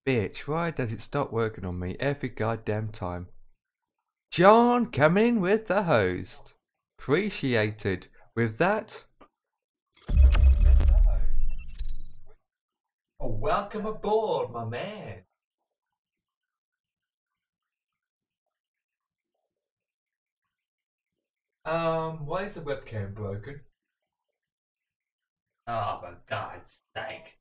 bitch. Why does it stop working on me every goddamn time? John coming in with the host. Appreciated. With that. Oh, welcome aboard, my man. Why is the webcam broken? Oh, for God's sake.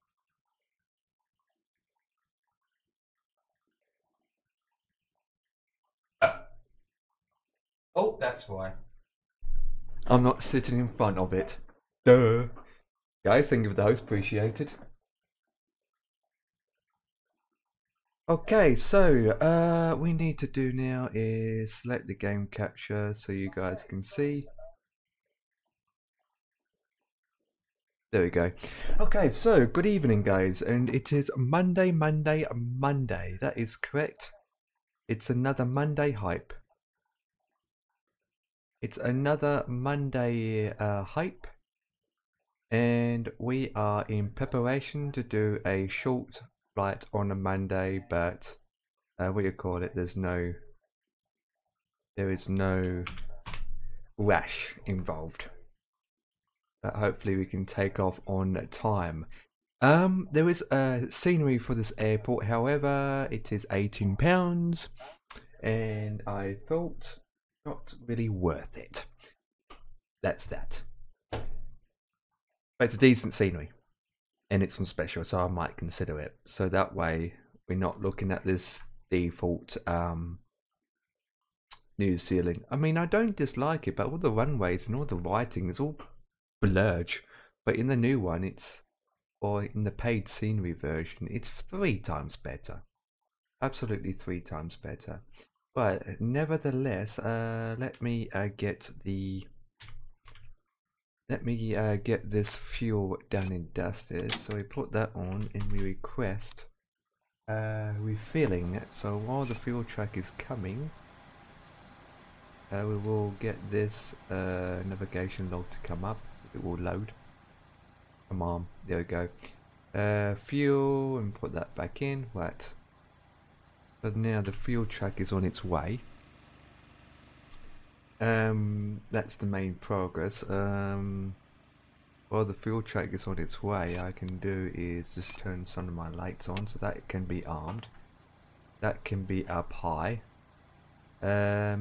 Oh, that's why. I'm not sitting in front of it. Duh. Guys, thank you for the host. Appreciated. Okay, so we need to do now is select the game capture so you guys can see. There we go. Okay, so good evening, guys, and it is Monday. That is correct. It's another Monday hype. It's another Monday hype, and we are in preparation to do a short flight on a Monday, but what do you call it? There is no rush involved. But hopefully we can take off on time. There is scenery for this airport, however, it is £18, and I thought not really worth it. That's that. But it's a decent scenery, and it's on special, so I might consider it. So that way we're not looking at this default New Zealand. I mean, I don't dislike it, but all the runways and all the writing is all blurred. But in the new one, or in the paid scenery version, it's 3 times better. Absolutely 3 times better. But nevertheless, let me get this fuel done and dusted. So we put that on and we request refilling. So while the fuel truck is coming, we will get this navigation log to come up. It will load. Come on, there we go. Fuel, and put that back in. Right. So now the fuel truck is on its way. That's the main progress. While the fuel truck is on its way, I can do is just turn some of my lights on so that it can be armed. That can be up high. I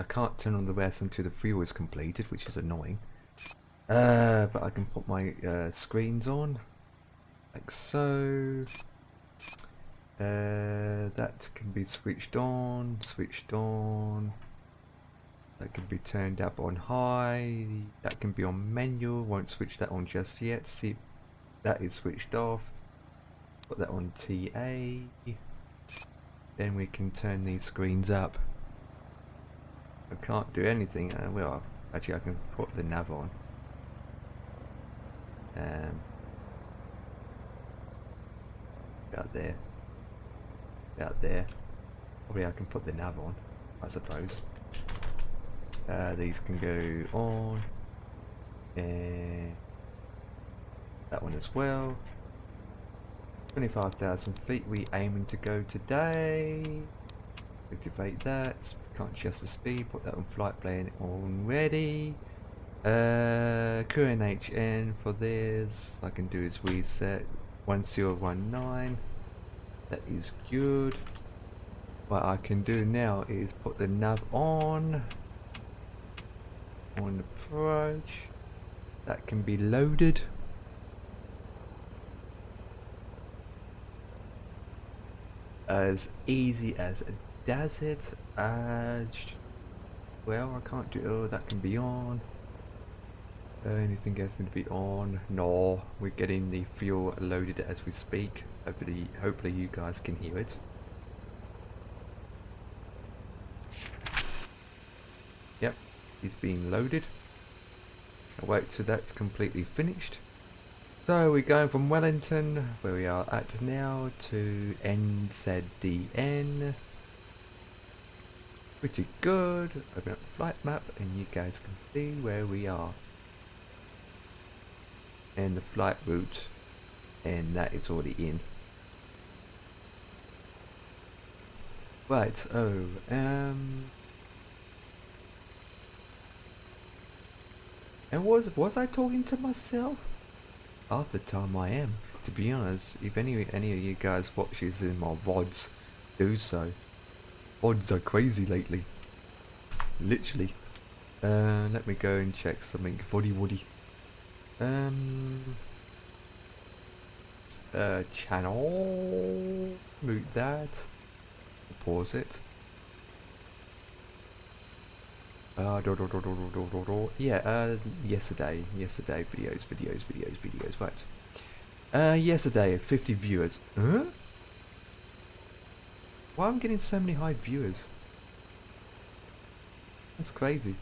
can't turn on the rest until the fuel is completed, which is annoying. But I can put my screens on, like so. That can be switched on. That can be turned up on high. That can be on manual. Won't switch that on just yet. See, that is switched off. Put that on TA. Then we can turn these screens up. I can't do anything. Well, actually, I can put the nav on. About there. Probably I can put the nav on, I suppose. These can go on, and that one as well. 25,000 feet we aiming to go today. Activate that. Can't adjust the speed. Put that on flight plan already. QNHN for this. I can do is reset 1019. That is good. What I can do now is put the nav on approach. That can be loaded. As easy as does it. Well, I can't do. Oh, that can be on. Anything else need to be on? No, we're getting the fuel loaded as we speak. Hopefully you guys can hear it. Yep, it's being loaded. I'll wait till that's completely finished. So we're going from Wellington, where we are at now, to NZDN. Pretty good. Open up the flight map and you guys can see where we are. And the flight route, and that is already in. Right, and was I talking to myself? Half the time I am, to be honest. If any of you guys watches in my VODs, do so. VODs are crazy lately. Literally. Let me go and check something. Voddy woody. Channel. Mute that. Pause it. Yeah, yesterday, videos, right. Yesterday, 50 viewers. Huh? Why am I getting so many high viewers? That's crazy.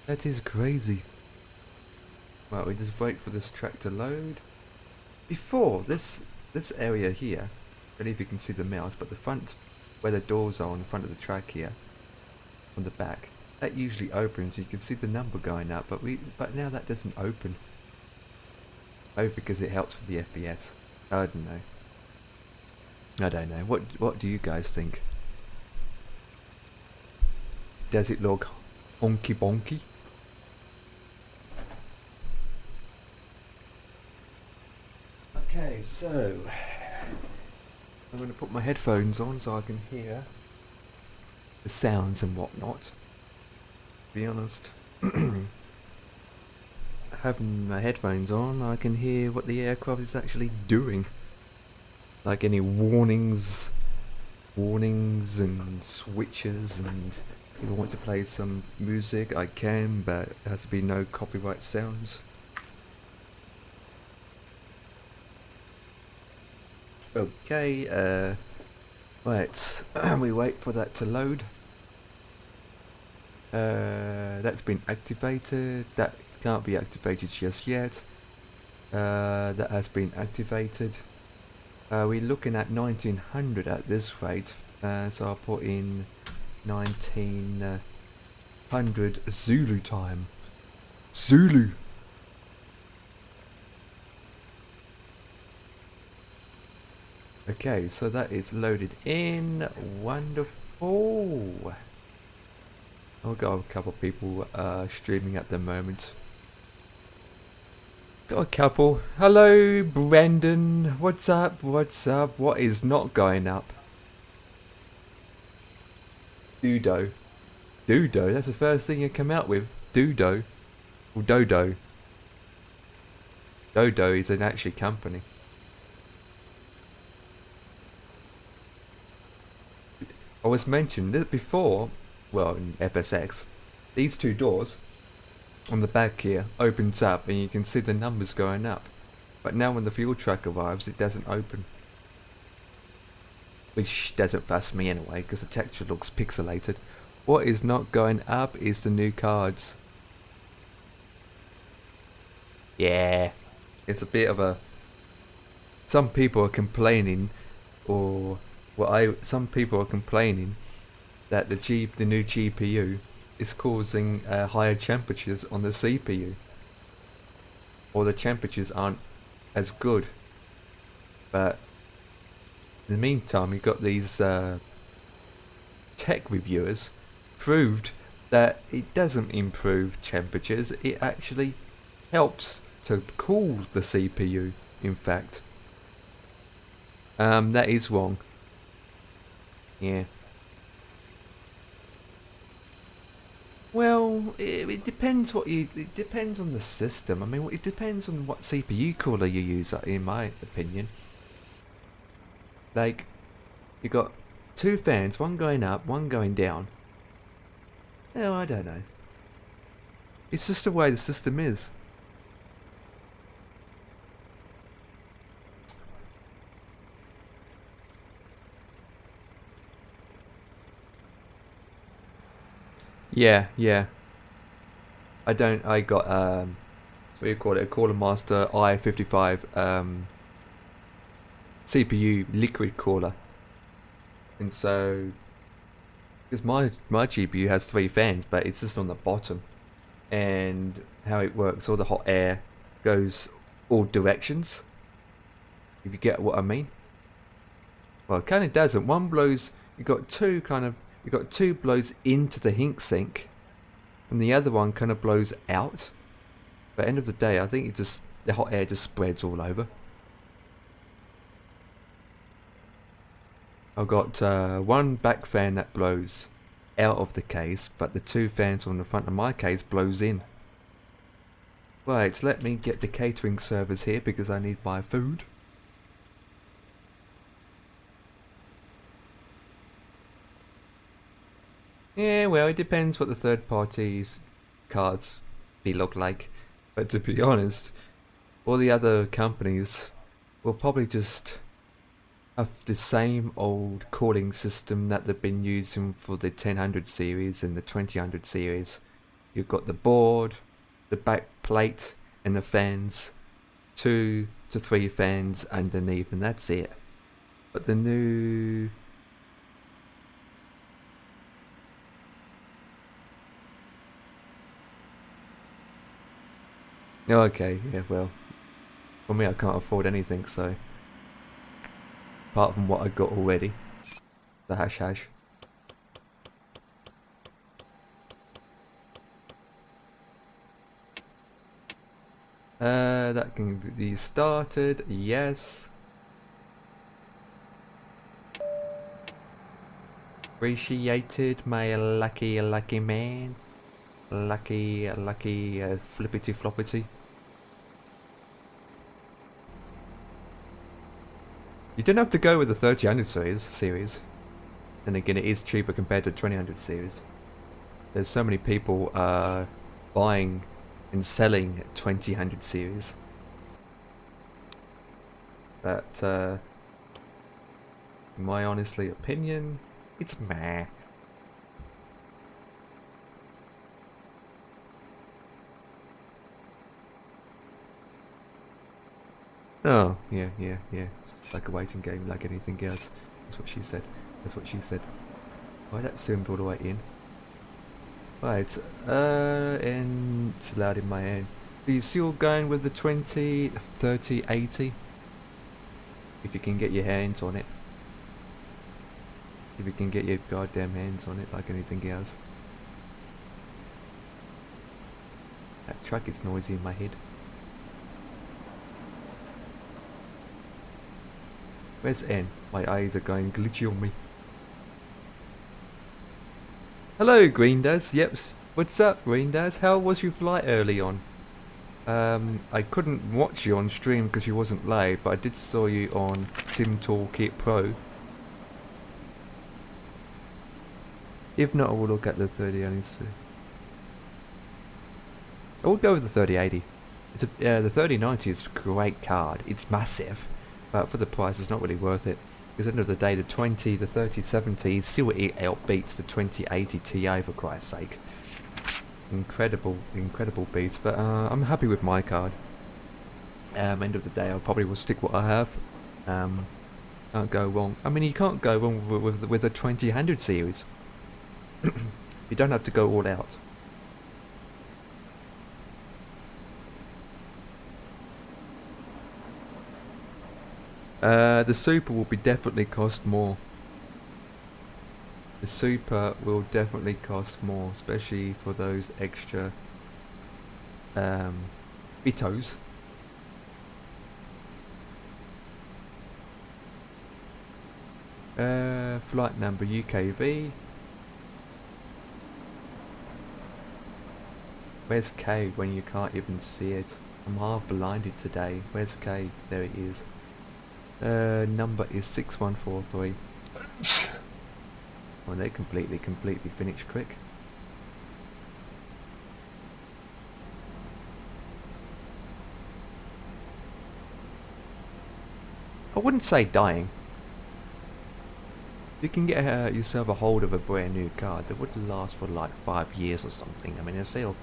That is crazy. Right, we just wait for this track to load. Before, this area here, I don't know if you can see the mouse, but the front, where the doors are on the front of the track here, on the back, that usually opens. You can see the number going up, but now that doesn't open. Maybe because it helps with the FPS. I don't know. I don't know. What do you guys think? Does it look honky bonky? Okay, so I'm going to put my headphones on so I can hear the sounds and whatnot. To be honest, having my headphones on, I can hear what the aircraft is actually doing. Like any warnings and switches, and if I want to play some music I can, but it has to be no copyright sounds. Okay, right, we wait for that to load. That's been activated. That can't be activated just yet. That has been activated. We're looking at 1900 at this rate, so I'll put in 1900 Zulu time. Zulu! Okay, so that is loaded in. Wonderful! I've got a couple of people streaming at the moment. Got a couple. Hello, Brendan. What's up? What's up? What is not going up? Dudo. Dudo? That's the first thing you come out with. Dudo. Or Dodo. Dodo is an actual company. I was mentioned that before, well, in FSX, these two doors on the back here opens up and you can see the numbers going up, but now when the fuel truck arrives it doesn't open, which doesn't fuss me anyway because the texture looks pixelated. What is not going up is the new cards. Yeah, it's a bit of a, some people are complaining, or some people are complaining that the new GPU is causing higher temperatures on the CPU, or the temperatures aren't as good. But in the meantime, you've got these tech reviewers proved that it doesn't improve temperatures, it actually helps to cool the CPU. In fact, that is wrong. Yeah. Well, it depends it depends on the system. I mean, it depends on what CPU cooler you use, in my opinion. Like, you got two fans, one going up, one going down. Oh, I don't know. It's just the way the system is. Yeah, yeah. I got, what do you call it? A Cooler Master i55 CPU liquid cooler. And so, because my GPU has three fans, but it's just on the bottom. And how it works, all the hot air goes all directions. If you get what I mean. Well, it kind of doesn't. One blows. You got two kind of. You got two blows into the heat sink, and the other one kind of blows out. But at the end of the day, I think it just the hot air just spreads all over. I've got one back fan that blows out of the case, but the two fans on the front of my case blows in. Right, let me get the catering service here because I need my food. Yeah, well, it depends what the third party's cards be look like. But to be honest, all the other companies will probably just have the same old cooling system that they've been using for the 1000 series and the 2000 series. You've got the board, the back plate, and the fans. 2 to 3 fans underneath, and that's it. But the new... Okay, yeah, well, for me I can't afford anything, so apart from what I got already, the hash. That can be started, yes. Appreciated, my lucky man. Lucky flippity floppity. You don't have to go with the 3000 series. And again, it is cheaper compared to 2000 series. There's so many people buying and selling 2000 series. But in my honestly opinion, it's meh. Oh, yeah. It's like a waiting game, like anything else. That's what she said. Why that zoomed all the way in? Right, and it's loud in my hand. Are you still going with the 20, 30, 80? If you can get your hands on it. If you can get your goddamn hands on it, like anything else. That truck is noisy in my head. Where's N? My eyes are going glitchy on me. Hello, Green Daz. Yep. What's up, Green Daz? How was your flight early on? I couldn't watch you on stream because you wasn't live, but I did saw you on Sim Toolkit Pro. If not, I will look at the 3080. I will go with the 3080. It's the 3090 is a great card. It's massive, but for the price, it's not really worth it. Because at the end of the day, the 3070 still outbeats the 2080 Ti, for Christ's sake. Incredible beast. But I'm happy with my card. End of the day, I probably will stick what I have. Can't go wrong. I mean, you can't go wrong with a 2000 series. You don't have to go all out. The Super will be definitely cost more. The Super will definitely cost more, especially for those extra bitos. Flight number UKV. Where's K when you can't even see it? I'm half blinded today. Where's K? There it is. Number is 6143. Well, they completely finished quick. I wouldn't say dying. You can get yourself a hold of a brand new card that would last for like 5 years or something. I mean, it's still.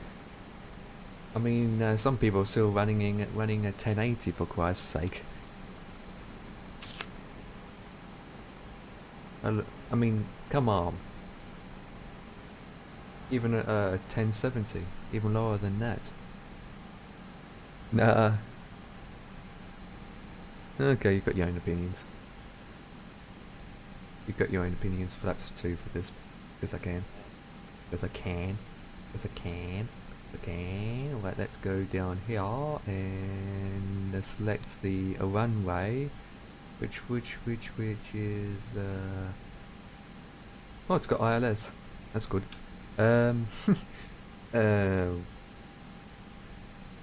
I mean, some people are still running a 1080 for Christ's sake. I mean, come on. Even a 1070, even lower than that. Nah. Okay, you've got your own opinions. You've got your own opinions. Flaps 2 for this, because I can. Because I can. Because I can. Okay, right, let's go down here and select the runway, which is oh, it's got ILS. That's good. uh,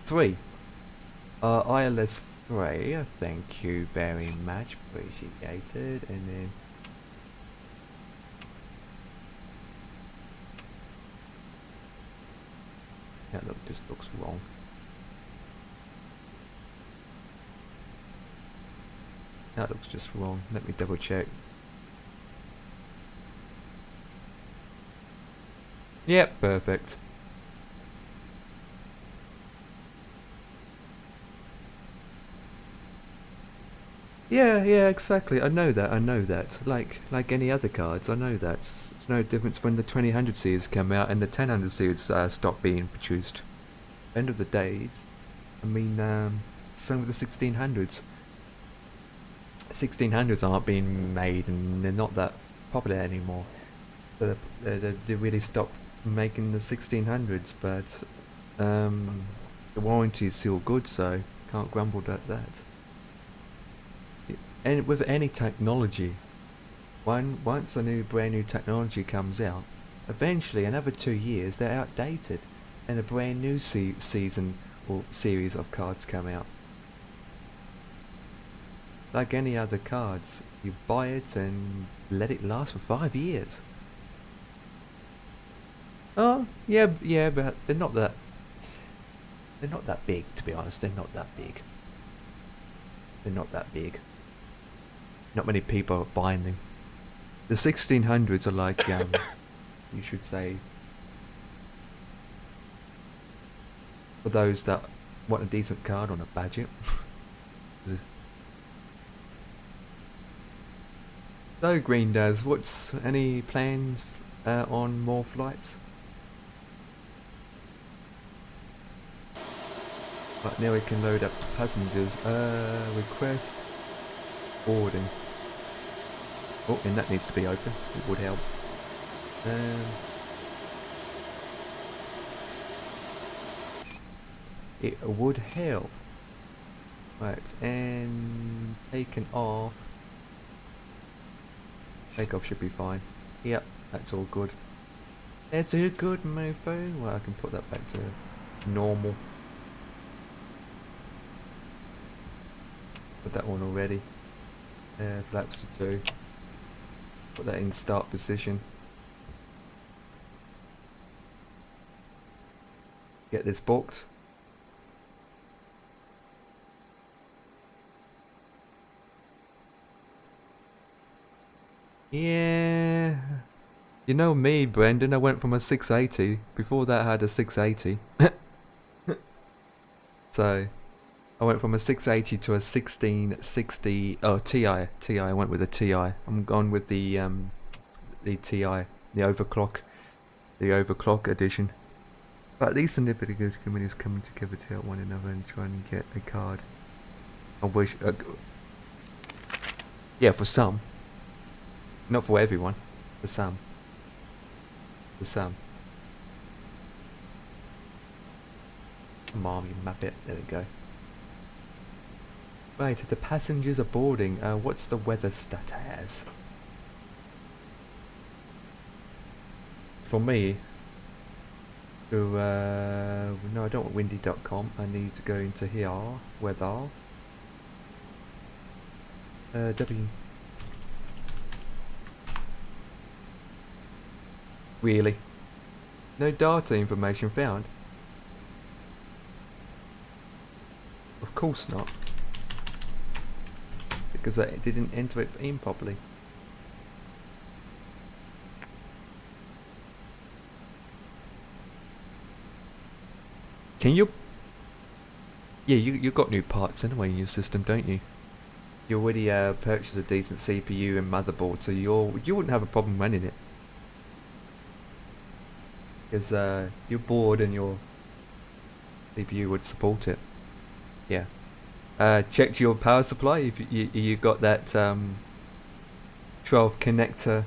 3. ILS 3. Thank you very much, appreciated. And then that just looks wrong. That looks just wrong. Let me double check. Yep, perfect. Yeah, exactly. I know that. Like any other cards, I know that. It's no difference when the 2000 series come out and the 1000 series stop being produced. End of the day, same with the 1600s. 1600s aren't being made and they're not that popular anymore. So they really stopped making the 1600s, but the warranty is still good, so can't grumble at that. And with any technology, once a brand new technology comes out, eventually another 2 years they're outdated, and a brand new season or series of cards come out. Like any other cards, you buy it and let it last for 5 years. Oh yeah, but they're not that big, to be honest. They're not that big. Not many people are buying them. The 1600s are like, you should say, for those that want a decent card on a budget. So, Green Daz, what's any plans on more flights? Right, now we can load up the passengers. Request boarding. Oh, and that needs to be open. It would help. It would help. Right, and taken off. Takeoff should be fine. Yep, that's all good. That's a good mofo. Well, I can put that back to normal. Put that one already. Flaps to 2. Put that in start position. Get this booked. Yeah. You know me, Brendan, I went from a 680. Before that I had a 680. So I went from a 680 to a 1660. Oh, TI. I went with a TI. I'm gone with the TI, the overclock edition. But at least the Nippity Good communities coming together to help one another and try and get a card. I wish. Yeah, for some. Not for everyone. For some. For some. Come on, you muppet. There we go. Right, the passengers are boarding. What's the weather status? For me, no, I don't want windy.com. I need to go into here. Weather. W. Really? No data information found? Of course not. Because I didn't enter it in properly. Can you? Yeah, you got new parts anyway in your system, don't you? You already purchased a decent CPU and motherboard, so you wouldn't have a problem running it. Because your board and your CPU would support it. Yeah. Checked your power supply if you got that 12 connector.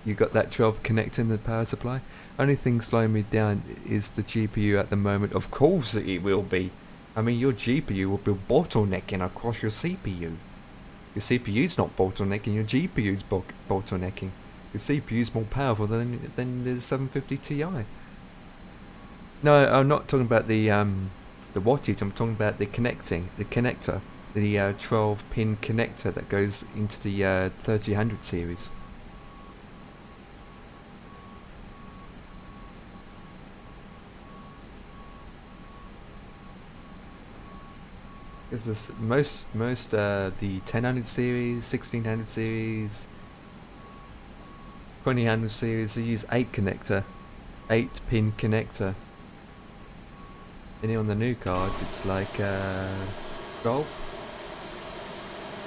You got that 12 connector in the power supply. Only thing slowing me down is the GPU at the moment. Of course it will be. I mean, your GPU will be bottlenecking across your CPU. Your CPU's not bottlenecking, your GPU's bottlenecking. Your CPU's more powerful than the 750 Ti. No, I'm not talking about the wattage. I'm talking about the connector, the 12-pin connector that goes into the 3000 series. Because most the 1000 series, 1600 series, 2000 series, they use 8-pin connector. And on the new cards, it's like 12.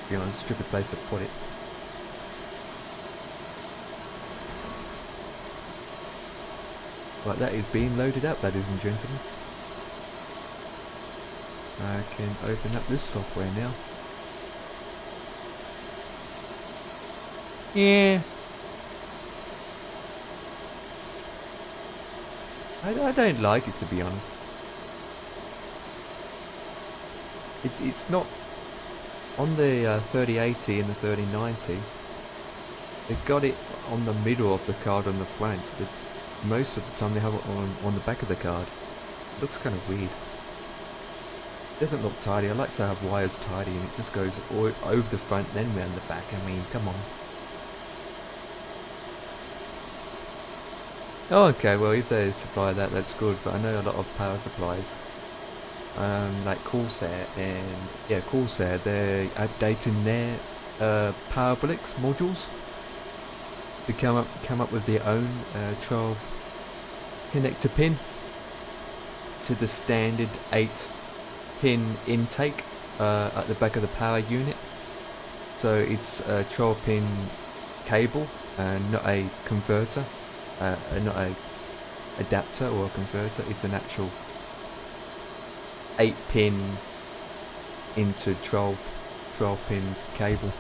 To be honest, stupid place to put it. Right, that is being loaded up, ladies and gentlemen. I can open up this software now. Yeah. I don't like it, to be honest. It's not on the 3080 and the 3090. They've got it on the middle of the card on the front. Most of the time they have it on the back of the card. It looks kind of weird. It doesn't look tidy. I like to have wires tidy, and it just goes over the front then round the back. I mean, come on. Oh, okay, well if they supply that, that's good, but I know a lot of power supplies, like Corsair, they're updating their Powerbricks modules to come up with their own 12 connector pin to the standard 8-pin intake at the back of the power unit. So it's a 12-pin cable and not a converter. Not a adapter or a converter, it's an actual 8-pin into 12-pin cable.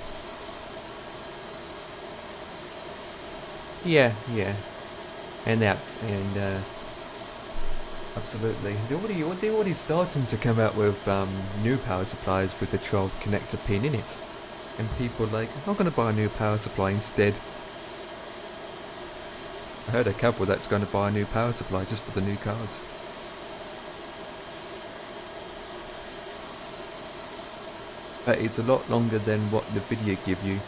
Yeah, and absolutely. They're already starting to come out with new power supplies with the 12 connector pin in it, and people are like, I'm going to buy a new power supply instead. I heard a couple that's going to buy a new power supply just for the new cards. But it's a lot longer than what the video give you.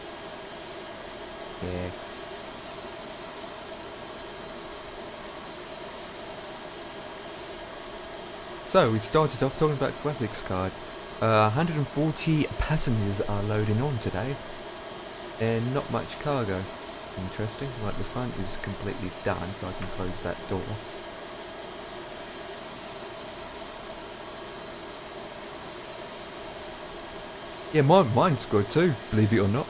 Yeah. So we started off talking about graphics card. 140 passengers are loading on today, and not much cargo. Interesting. Right, the front is completely done, so I can close that door. Yeah, mine's good too, believe it or not.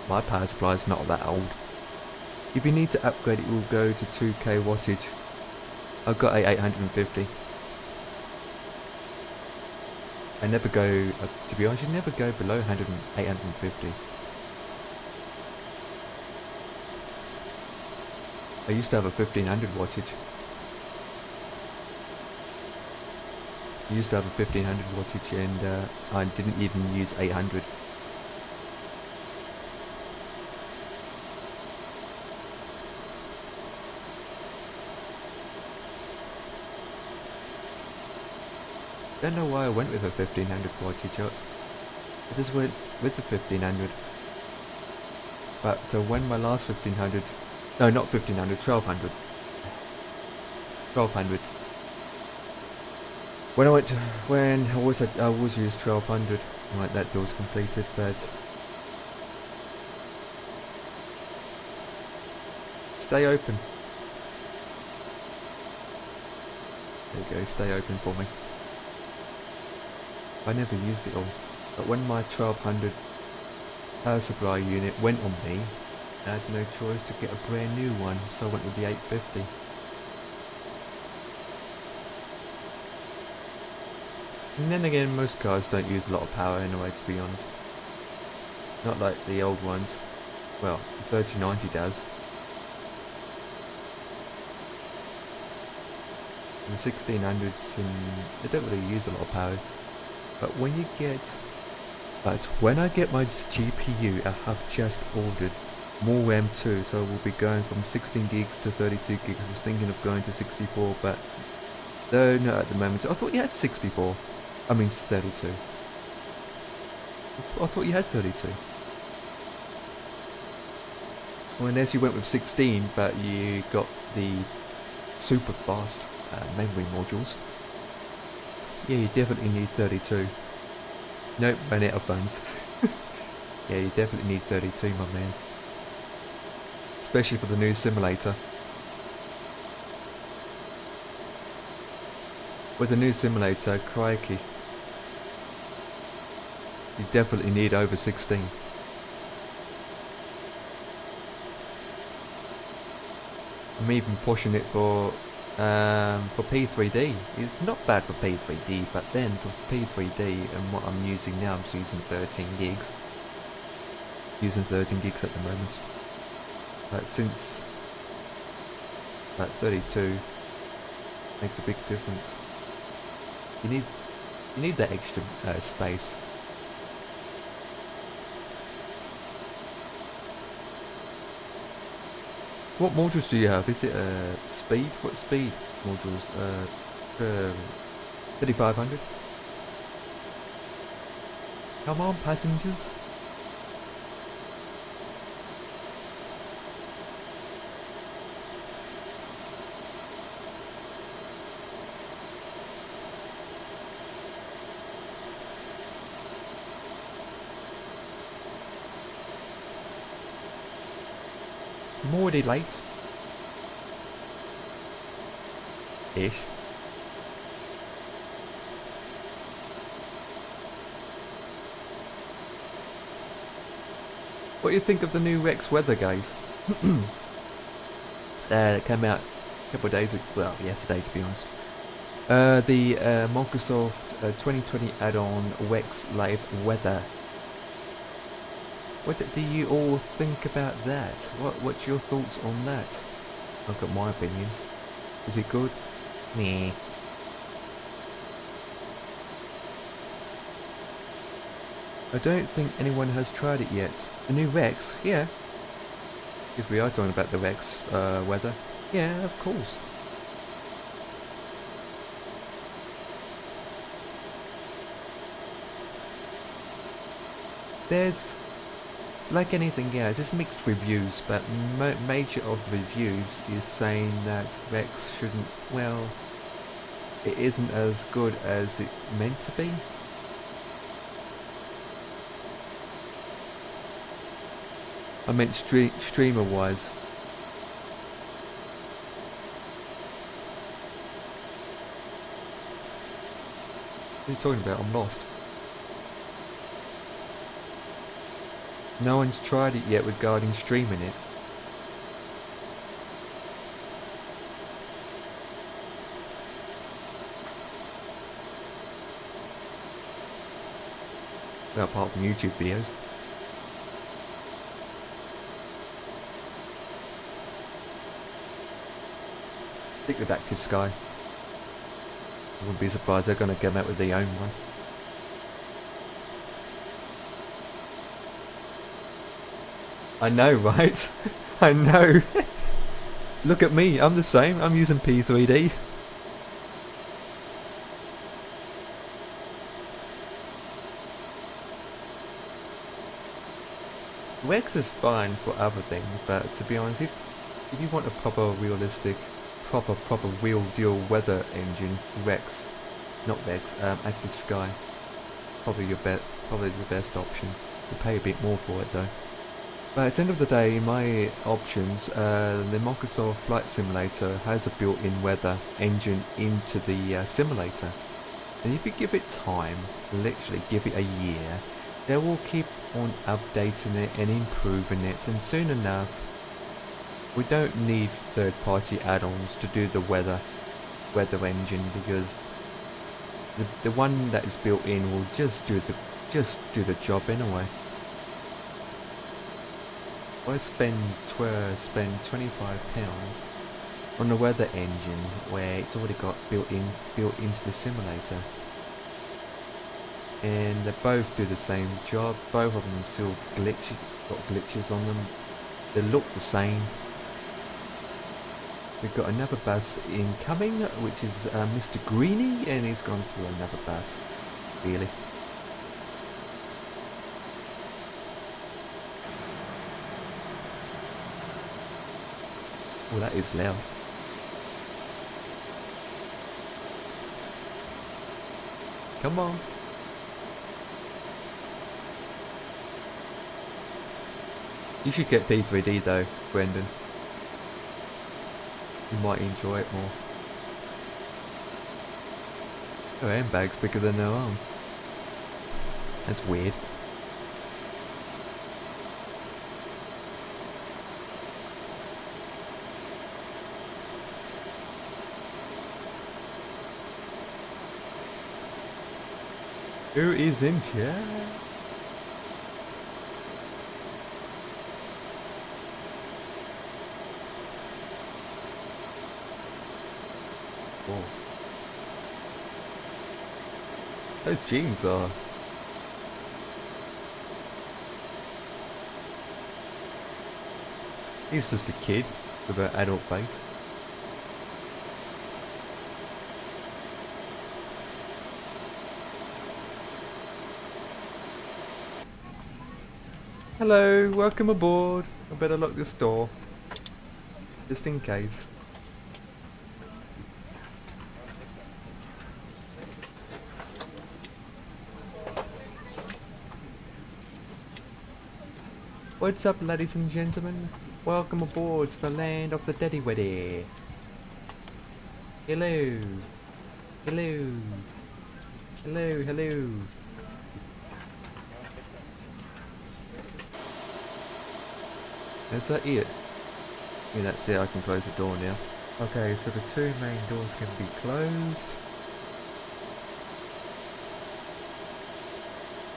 My power supply is not that old. If you need to upgrade, it will go to 2k wattage. I've got a 850. I never go, to be honest, you never go below 850. I used to have a 1500 wattage. I used to have a 1500 wattage, and I didn't even use 800. Don't know why I went with a 1500 wattage. I just went with the 1500. But when my last 1500, no, not 1500, 1200. 1200. When I always used 1200. Right, that door's completed, but stay open. There you go, stay open for me. I never used it all, but when my 1200 power supply unit went on me, I had no choice to get a brand new one, so I went with the 850. And then again, most cars don't use a lot of power anyway, to be honest. Not like the old ones. Well, the 3090 does. The 1600s, and they don't really use a lot of power. But when I get my GPU, I have just ordered more M2, so we'll be going from 16 gigs to 32 gigs. I was thinking of going to 64, but no, not at the moment. I thought you had 64. I mean 32. I thought you had 32. Well, unless you went with 16, but you got the super fast memory modules. Yeah, you definitely need 32. Nope, ran out of phones. Yeah, you definitely need 32, my man. Especially for the new simulator. With the new simulator, crikey, you definitely need over 16. I'm even pushing it for P3D. It's not bad for P3D, but then for P3D and what I'm using now, I'm just using 13 gigs. Using 13 gigs at the moment. But since that 32 makes a big difference. You need that extra space. What modules do you have? Is it speed? What speed modules? 3500? Come on, passengers. I'm already late. Ish. What do you think of the new Rex weather, guys? It came out a couple of days ago, well, yesterday to be honest. The Microsoft 2020 add-on Rex Live Weather. What do you all think about that? What's your thoughts on that? I've got my opinions. Is it good? Meh. I don't think anyone has tried it yet. The new Rex? Yeah. If we are talking about the Rex weather. Yeah, of course. There's, like anything else, it's mixed reviews, but major of the reviews is saying that Rex shouldn't, well, it isn't as good as it meant to be. I meant streamer wise. What are you talking about? I'm lost. No one's tried it yet regarding streaming it. Well, apart from YouTube videos. Stick with Active Sky. I wouldn't be surprised they're going to come out with their own one. I know, right? I know. Look at me, I'm the same. I'm using P3D. Rex is fine for other things, but to be honest, if you want a proper realistic, proper real deal weather engine, Rex, not Rex, Active Sky, probably the best option. You pay a bit more for it though. But at the end of the day, my options, the Microsoft Flight Simulator has a built-in weather engine into the simulator. And if you give it time, literally give it a year, they will keep on updating it and improving it, and soon enough, we don't need third-party add-ons to do the weather engine, because the one that is built in will just do the job anyway. I spend £25 on the weather engine where it's already got built into the simulator, and they both do the same job. Both of them still got glitches on them. They look the same. We've got another bus incoming, which is Mr. Greeny, and he's gone through another bus. Really. Oh, that is loud. Come on. You should get P3D though, Brendan. You might enjoy it more. Her handbag's bigger than her arm. That's weird. Who is in here? Whoa. Those jeans are... He's just a kid with an adult face. Hello, welcome aboard. I better lock this door, just in case. What's up, ladies and gentlemen? Welcome aboard to the land of the P3Dᴴᴰ. Hello. Hello. Hello, hello. Is that it? Yeah, that's it. I can close the door now. Okay, so the two main doors can be closed.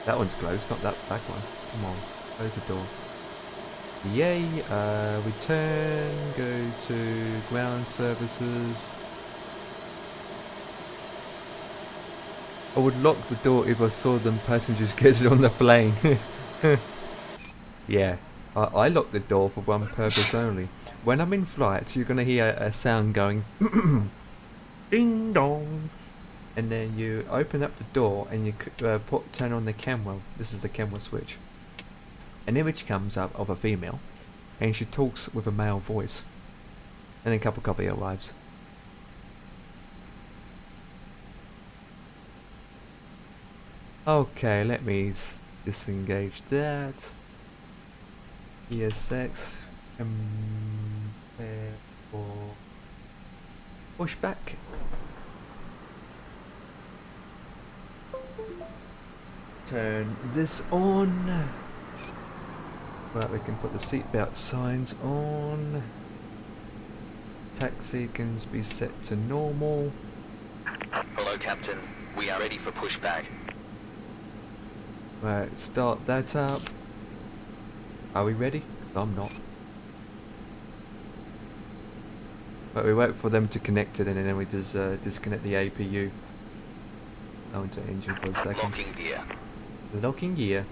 That one's closed, not that back one. Come on, close the door. Yay! Return, go to ground services. I would lock the door if I saw them passengers getting on the plane. Yeah. I lock the door for one purpose only. When I'm in flight, you're going to hear a sound going ding dong, and then you open up the door and you turn on the camera. This is the camera switch. An image comes up of a female, and she talks with a male voice, and then a cup of coffee arrives. Okay, let me disengage that. ESX, compare for pushback. Turn this on. Right, we can put the seatbelt signs on. Taxi can be set to normal. Hello, Captain. We are ready for pushback. Right, start that up. Are we ready? 'Cause I'm not. But we wait for them to connect it, and then we just disconnect the APU. Go into engine for a second. Locking gear. Locking gear.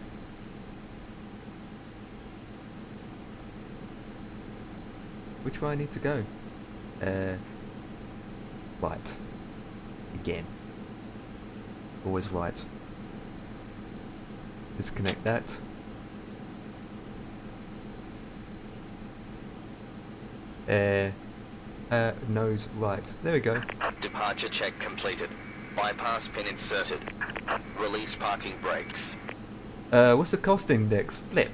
Which way I need to go? Right. Again. Always right. Disconnect that. Nose right. There we go. Departure check completed. Bypass pin inserted. Release parking brakes. What's the cost index? Flip.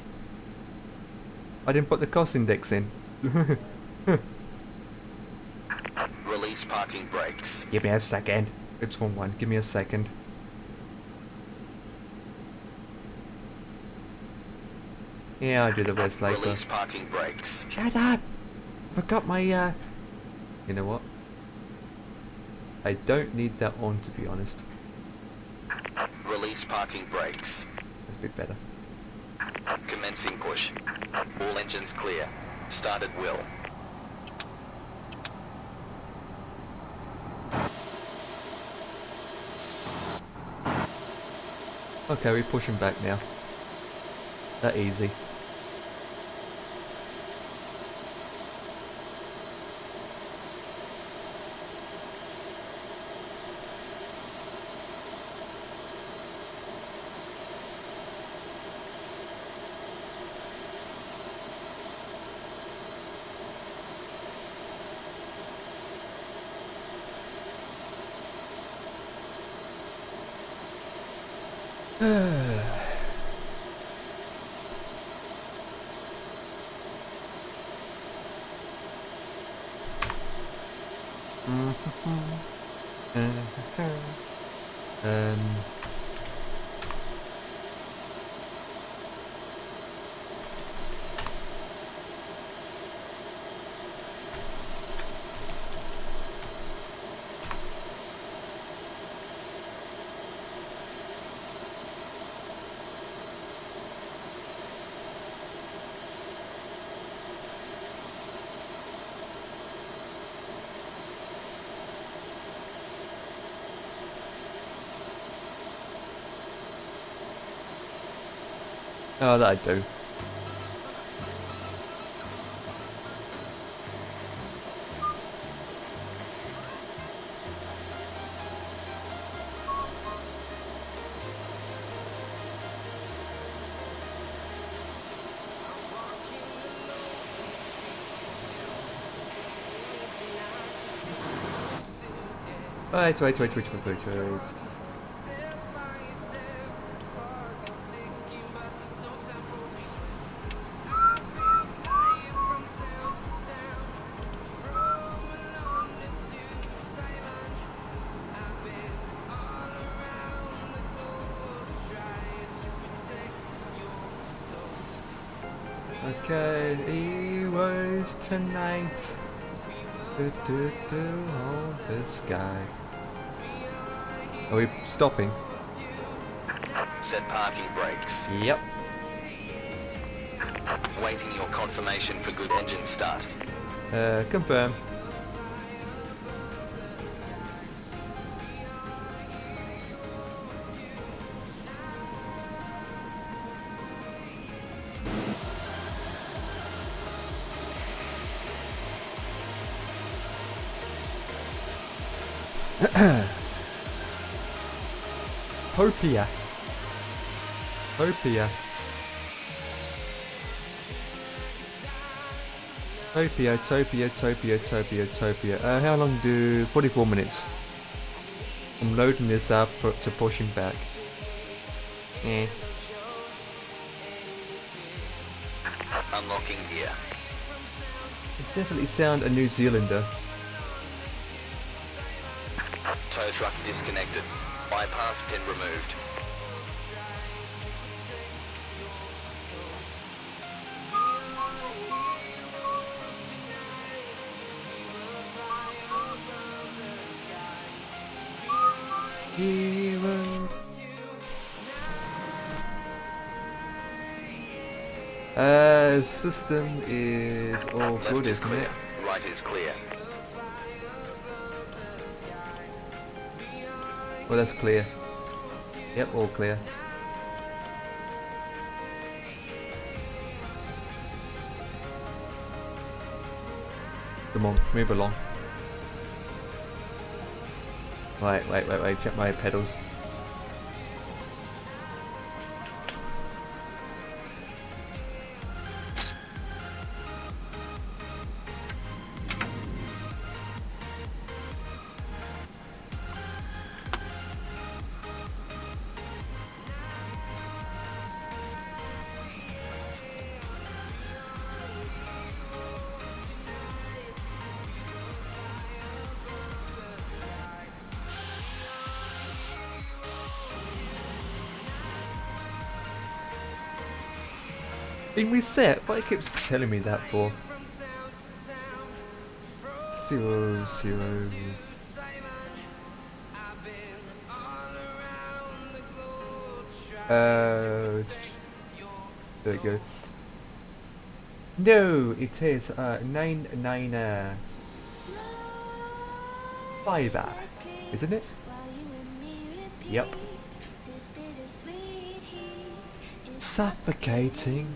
I didn't put the cost index in. Release parking brakes. Give me a second. It's from one. Give me a second. Yeah, I'll do the rest later. Release parking brakes. Shut up! I forgot my, You know what? I don't need that on, to be honest. Release parking brakes. That's a bit better. Commencing push. All engines clear. Start at will. Okay, we're pushing back now. That easy. um, oh, that I do. Wait. Okay, he was tonight. On the sky. Are we stopping? Set parking brakes. Yep. Waiting your confirmation for good engine start. Confirm. Topia. Topia. How long do... 44 minutes. I'm loading this up to pushing back. Unlocking gear. It definitely sound a New Zealander. Tow truck disconnected. Bypass pin removed. System is all Left good, is isn't clear. it? Right is clear. Well, that's clear. Yep, all clear. Come on, move along. Wait, check my pedals. Been reset? What it keeps telling me that for? 0, 0. There we go. No, it is 995, isn't it? Yep. Suffocating.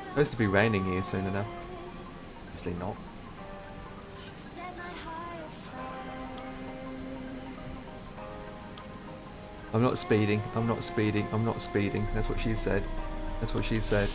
Supposed to be raining here soon enough. Obviously not. I'm not speeding, I'm not speeding, I'm not speeding. That's what she said. That's what she said.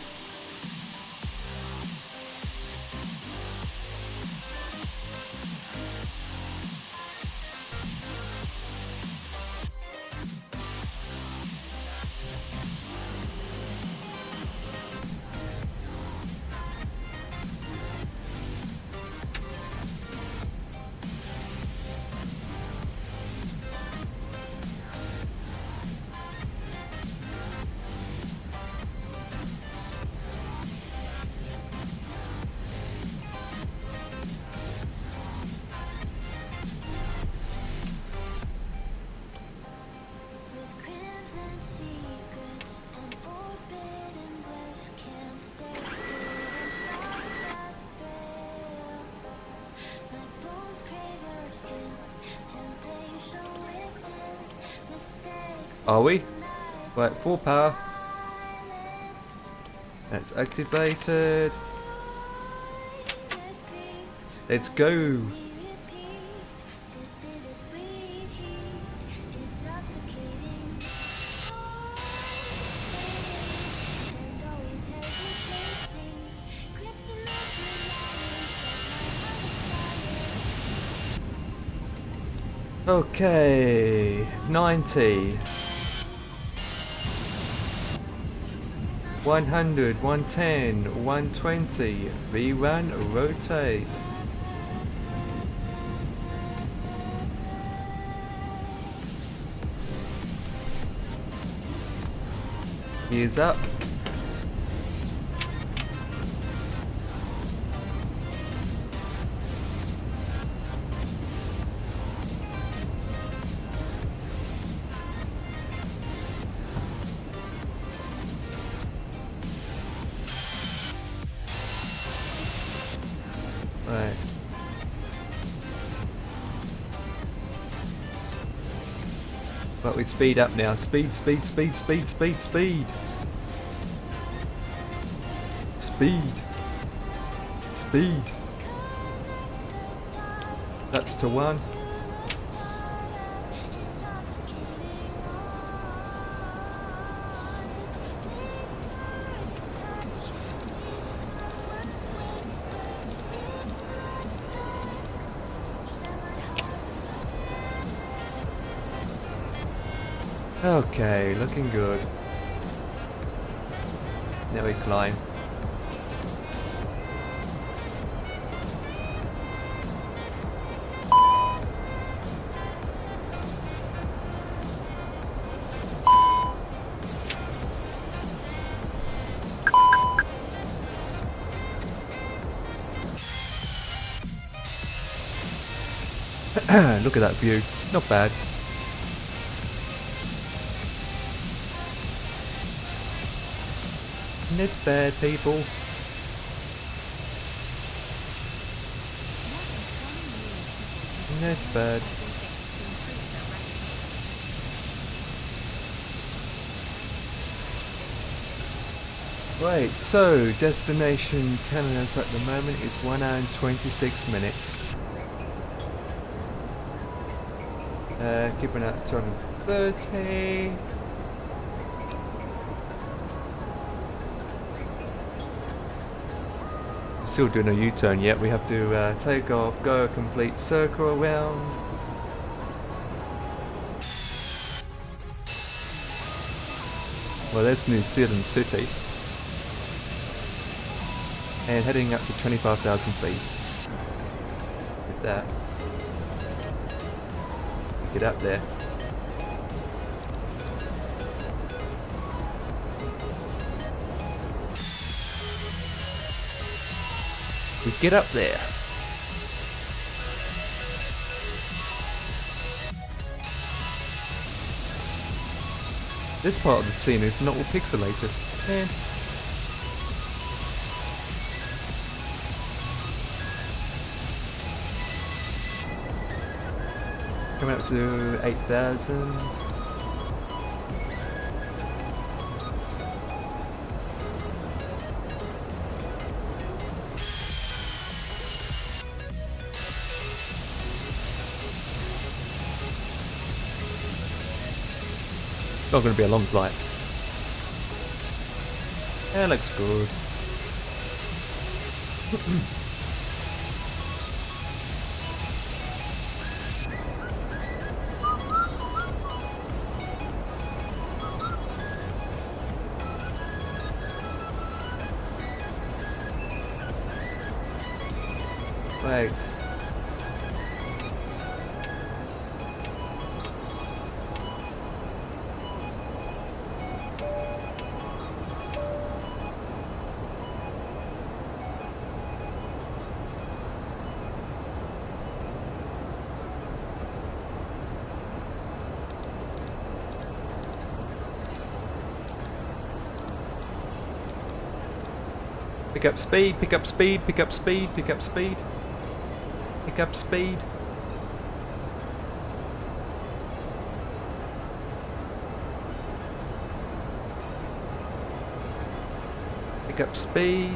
Are we? Right, full power. That's activated. Let's go. Okay, 90. 100, 110, 120, V1, rotate. Gears up. Right. But we speed up now. Speed, speed, speed, speed, speed, speed. Speed. Speed. That's to 1. Okay, looking good. Now we climb. Look at that view. Not bad. Not bad, people. Not bad. Right, so destination telling us at the moment is 1 hour and 26 minutes. Keeping at 230. Still doing a U-turn yet. We have to take off, go a complete circle around. Well, there's New Zealand City. And heading up to 25,000 feet. With that. Get up there. we get up there. This part of the scene is not all pixelated. Man. Coming up to 8,000. Not going to be a long flight. Yeah, looks good. Right. Pick up speed, pick up speed, pick up speed, pick up speed. Pick up speed. Pick up speed.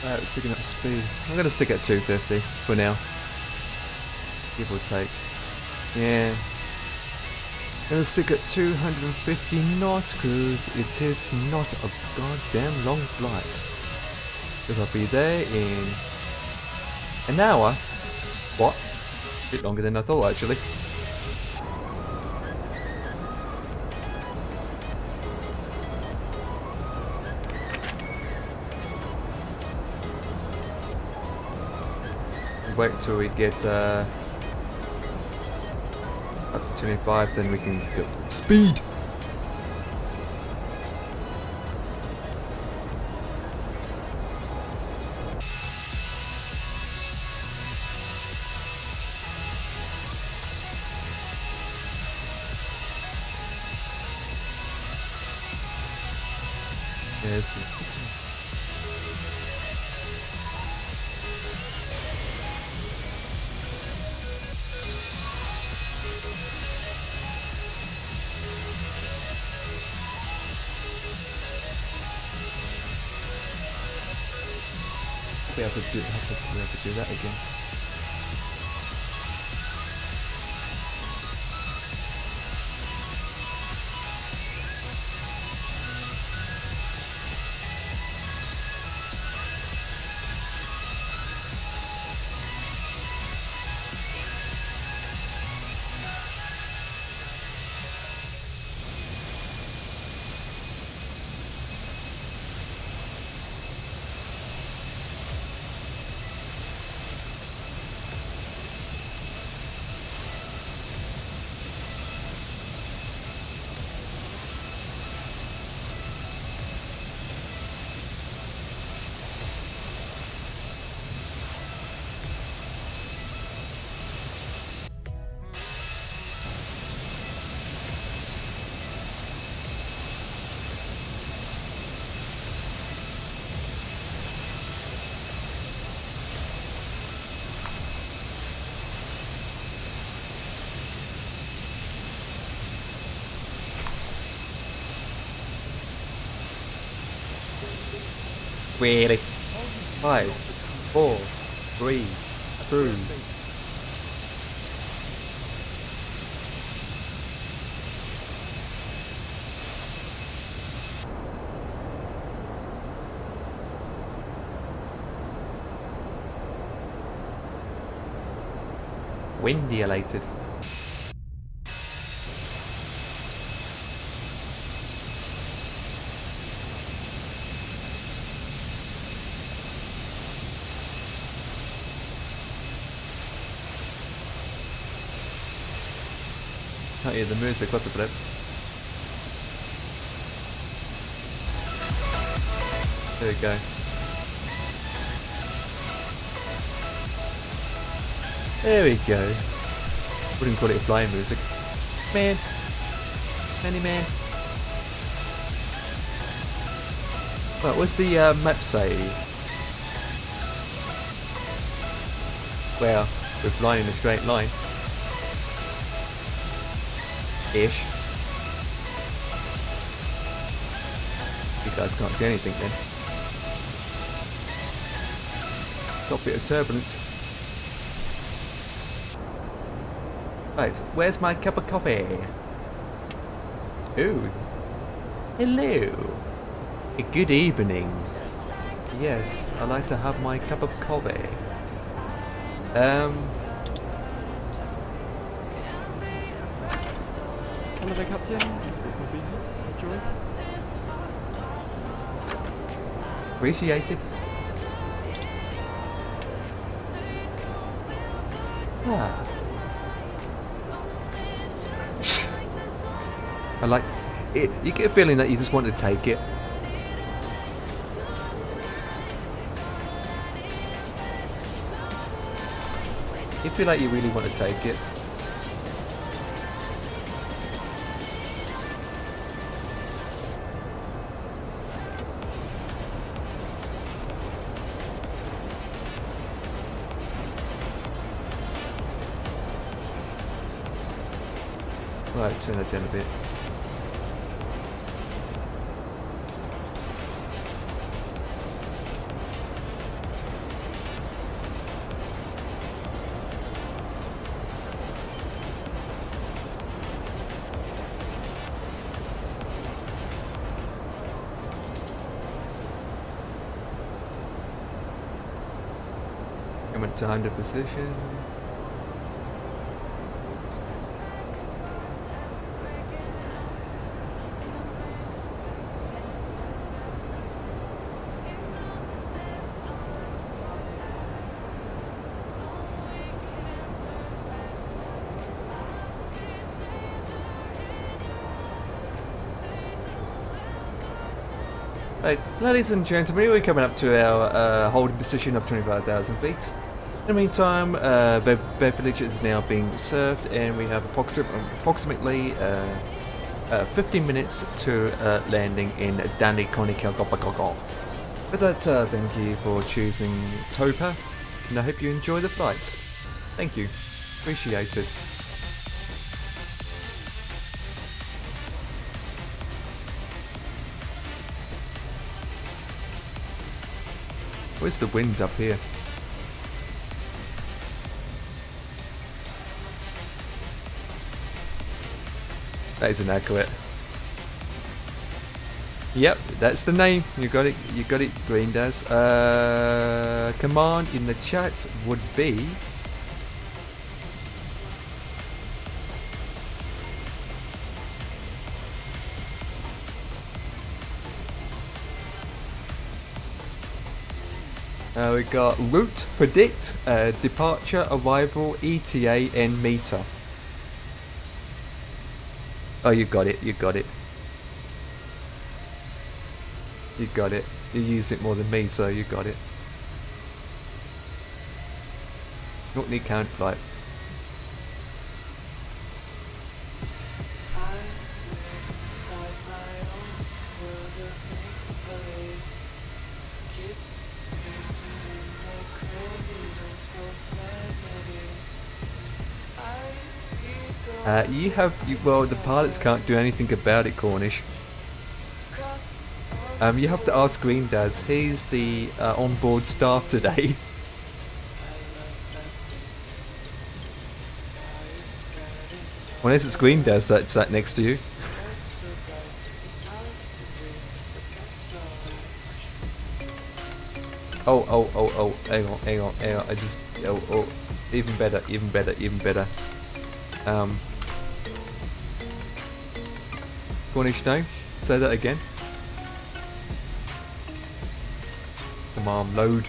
Right, we're picking up speed. I'm gonna stick at 250 for now. Give or take. Yeah. Gonna stick at 250 knots because it is not a goddamn long flight. Because I'll be there in an hour. What? A bit longer than I thought actually. Wait till we get up to 25, then we can go speed. There's the we have to do that again. Really? 5, 4, 3, 2. Windy elated. Can't hear the music, what the flip? There we go. There we go. Wouldn't call it flying music. Man. Manny man. Right, what's the map say? Well, we're flying in a straight line. Ish. You guys can't see anything then. Got a bit of turbulence. Right, where's my cup of coffee? Ooh. Hello. Good evening. Yes, I like to have my cup of coffee. Hello, Captain. Enjoy. Appreciated. Ah. I like it. You get a feeling that you just want to take it. You feel like you really want to take it. Right, turn that down a bit. Coming to 100 position. Right, ladies and gentlemen, we're coming up to our holding position of 25,000 feet. In the meantime, beverage is now being served, and we have approximately 15 minutes to landing in Danny Konikau. With that, thank you for choosing Topa, and I hope you enjoy the flight. Thank you. Appreciate it. Where's the winds up here? That is inaccurate. Yep, that's the name. You got it. You got it, Green Daz. Command in the chat would be. We got route, predict, departure, arrival, ETA, and meter. Oh, you got it. You got it. You got it. You used it more than me, so you got it. Not need count flight. Well, the pilots can't do anything about it, Cornish. You have to ask Green Daz. He's the onboard staff today. Unless it's Green Daz that's sat next to you. Oh, hang on. I just, even better. Cornish, no? Say that again. Come on, load.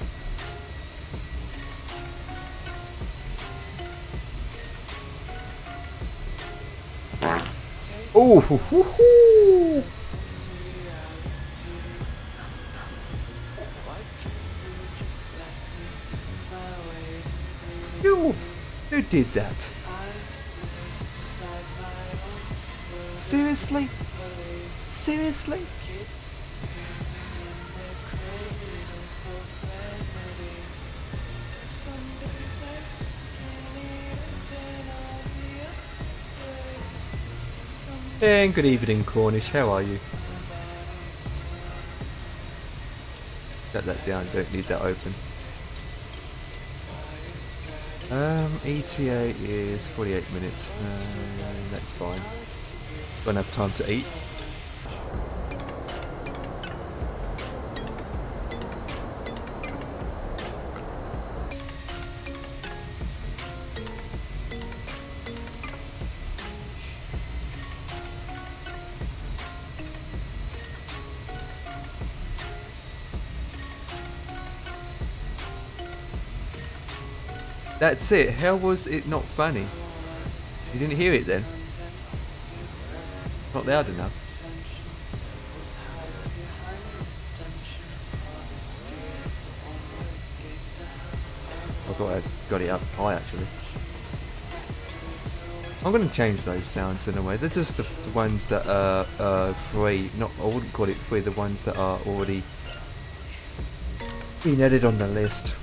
Oh, hoo, hoo, hoo. Who did that? Seriously? Seriously? And good evening, Cornish. How are you? Shut that down. Don't need that open. ETA is 48 minutes. That's fine. Don't have time to eat. That's it. How was it not funny? You didn't hear it then? Not loud enough. I thought I got it up high actually. I'm going to change those sounds in a way. They're just the ones that are free. Not, I wouldn't call it free. The ones that are already been added on the list.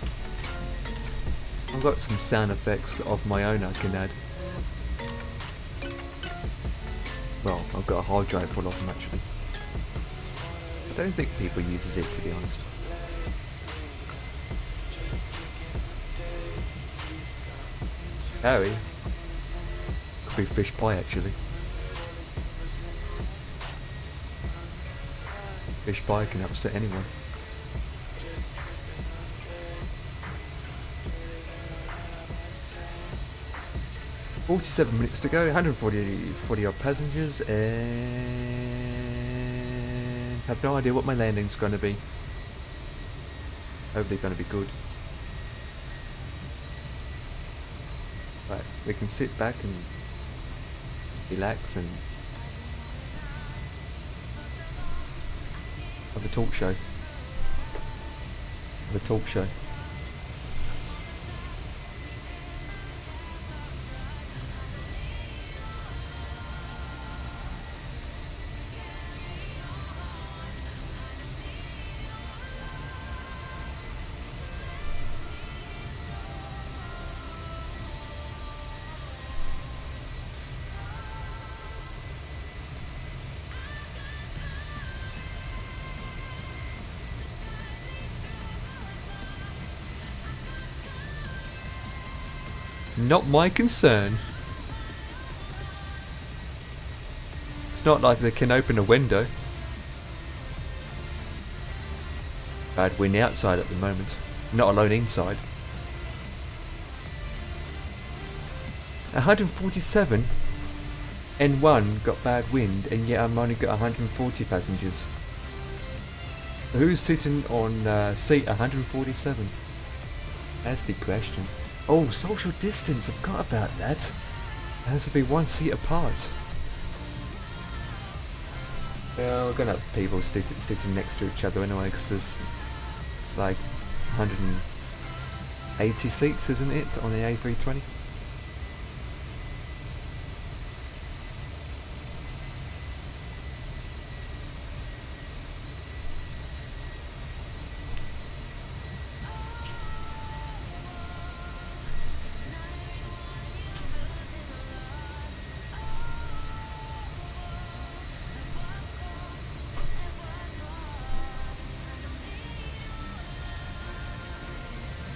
I've got some sound effects of my own I can add. Well, I've got a hard drive full of them actually. I don't think people uses it, to be honest. Harry? Could be fish pie actually. Fish pie can upset anyone. $47 minutes to go, 140 odd passengers, and have no idea what my landing's going to be. Hopefully going to be good. Right, we can sit back and relax and have a talk show. Have a talk show. Not my concern. It's not like they can open a window. Bad wind outside at the moment. Not alone inside. 147 N1 got bad wind, and yet I'm only got 140 passengers. So who's sitting on seat 147? That's the question. Oh, social distance, I forgot about that. It has to be 1 seat apart. Well, we're gonna have people sitting next to each other anyway, because there's like 180 seats, isn't it, on the A320?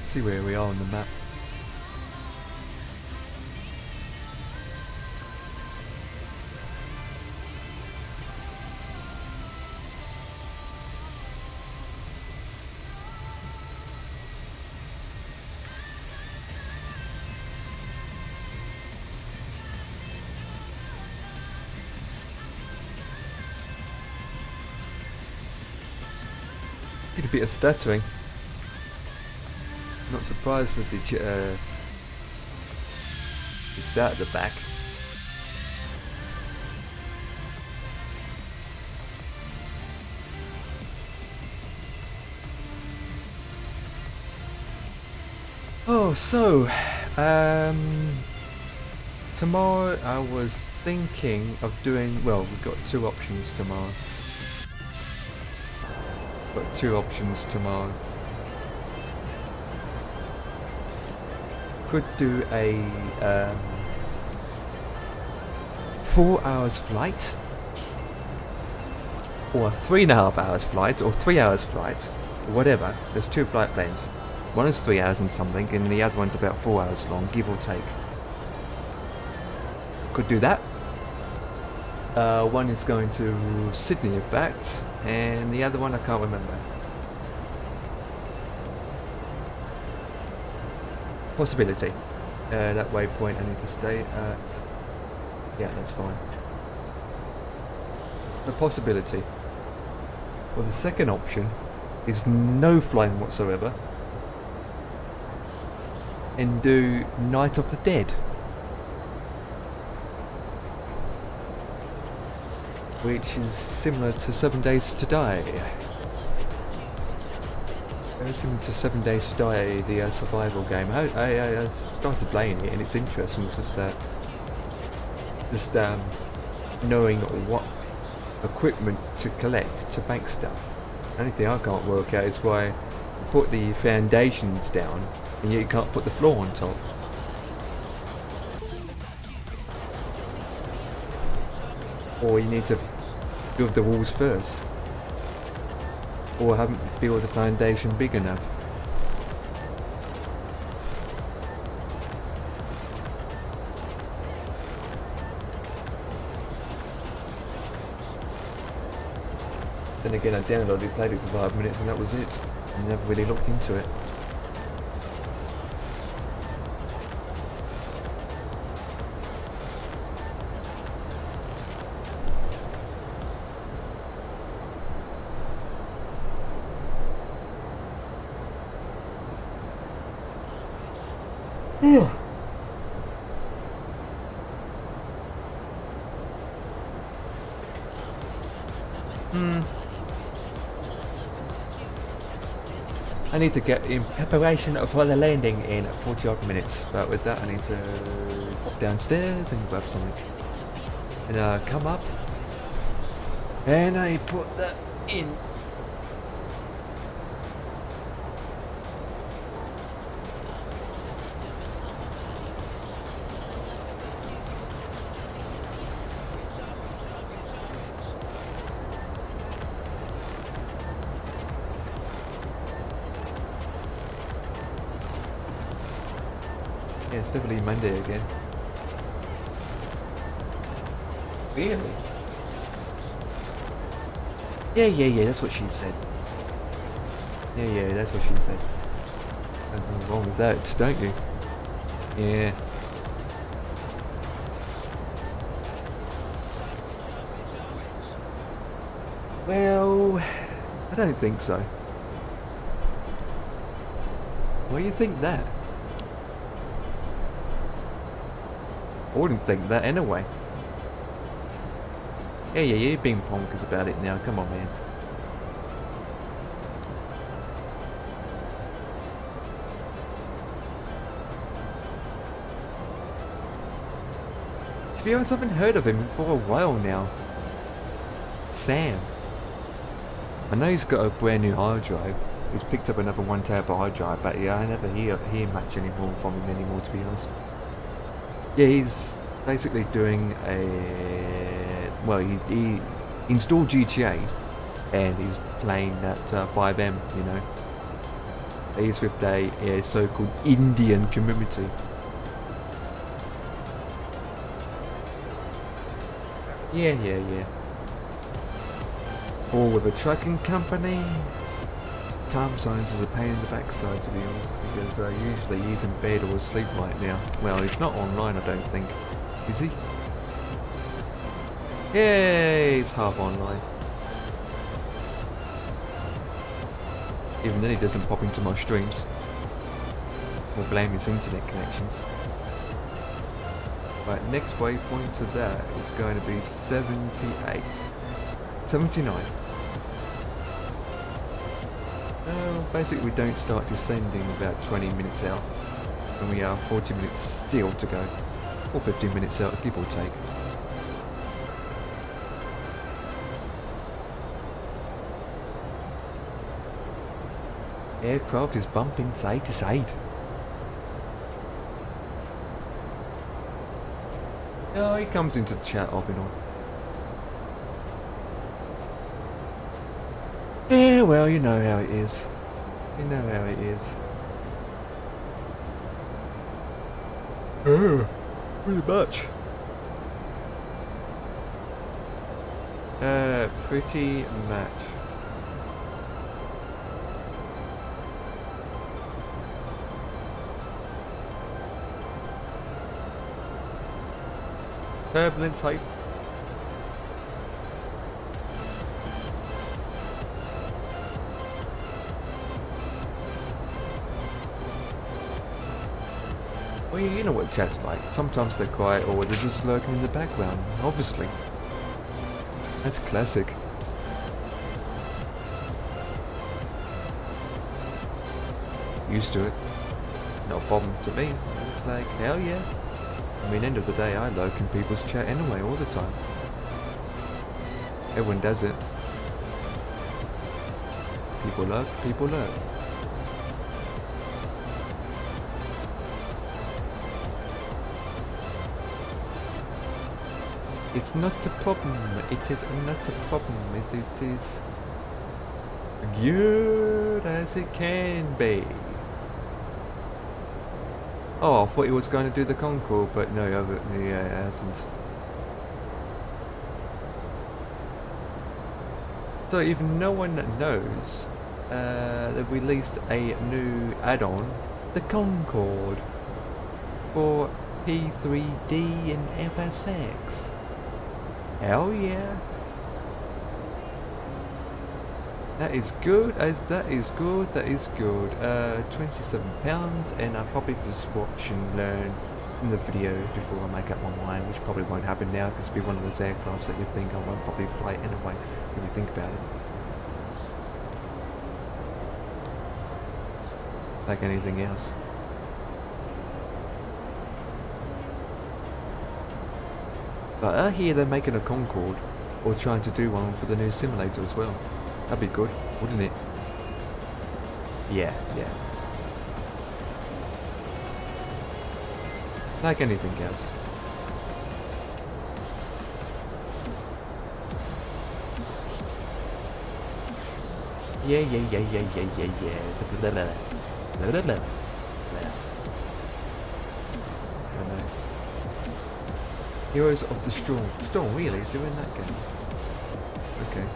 See where we are on the map. Did a bit of stuttering. Not surprised with the with that at the back. Oh, so tomorrow I was thinking of doing, well, we've got two options tomorrow. Could do a 4 hours flight, or a 3.5 hours flight, or 3 hours flight, whatever. There's two flight plans. One is 3 hours and something, and the other one's about 4 hours long, give or take. Could do that. One is going to Sydney, in fact, and the other one I can't remember. Possibility. That waypoint I need to stay at. Yeah, that's fine. The possibility. Well, the second option is no flying whatsoever, and do Night of the Dead, which is similar to 7 Days to Die. Very similar to 7 Days to Die, the survival game. I started playing it and it's interesting. It's just knowing what equipment to collect to bank stuff. The only thing I can't work out is why you put the foundations down and yet you can't put the floor on top. Or you need to build the walls first. Or haven't built the foundation big enough. Then again, I downloaded it, played it for 5 minutes and that was it. I never really looked into it. I need to get in preparation for the landing in 40 odd minutes, but with that I need to pop downstairs and grab something and come up and I put that in. Yeah, it's definitely Monday again. Really? Yeah, that's what she said. Yeah, that's what she said. Nothing wrong with that, don't you? Yeah. Well, I don't think so. Why do you think that? I wouldn't think that anyway. Yeah, you're being bonkers about it now, come on man. To be honest, I haven't heard of him for a while now. Sam. I know he's got a brand new hard drive. He's picked up another 1 TB hard drive, but yeah, I never hear much anymore from him anymore, to be honest. Yeah, he's basically doing a... Well, he installed GTA, and he's playing that 5M, you know. He's with a so-called Indian community. Yeah. Or with a trucking company. Time zones is a pain in the backside, to be honest, because usually he's in bed or asleep right now. Well, he's not online, I don't think. Is he? Yeah, he's half online. Even then he doesn't pop into my streams. We'll blame his internet connections. Right, next waypoint to that is going to be 78. 79. Basically we don't start descending about 20 minutes out. And we are 40 minutes still to go. Or 15 minutes out, give or take. Aircraft is bumping side to side. Oh, he comes into the chat off and on. Yeah, well, you know how it is. You know how it is. Pretty much. Pretty much. Turbulence hype. Well, you know what chat's like. Sometimes they're quiet or they're just lurking in the background, obviously. That's classic. Used to it. No problem to me. It's like, hell yeah. I mean, end of the day, I lurk in people's chat anyway, all the time. Everyone does it. People lurk, people lurk. It's not a problem, it is not a problem, it is good as it can be. Oh, I thought he was going to do the Concorde, but no, it hasn't. So if no one knows, they've released a new add-on, the Concorde, for P3D and FSX. Hell yeah. That is good, that is good. £27, and I'll probably just watch and learn from the video before I make up my mind, which probably won't happen now because it'll be one of those aircrafts that you think I won't probably fly anyway, if you think about it. Like anything else. But I hear they're making a Concorde, or trying to do one for the new simulator as well. That'd be good, wouldn't it? Yeah, yeah. Like anything else. Yeah. I know. Heroes of the Storm, really? Doing that game? Okay.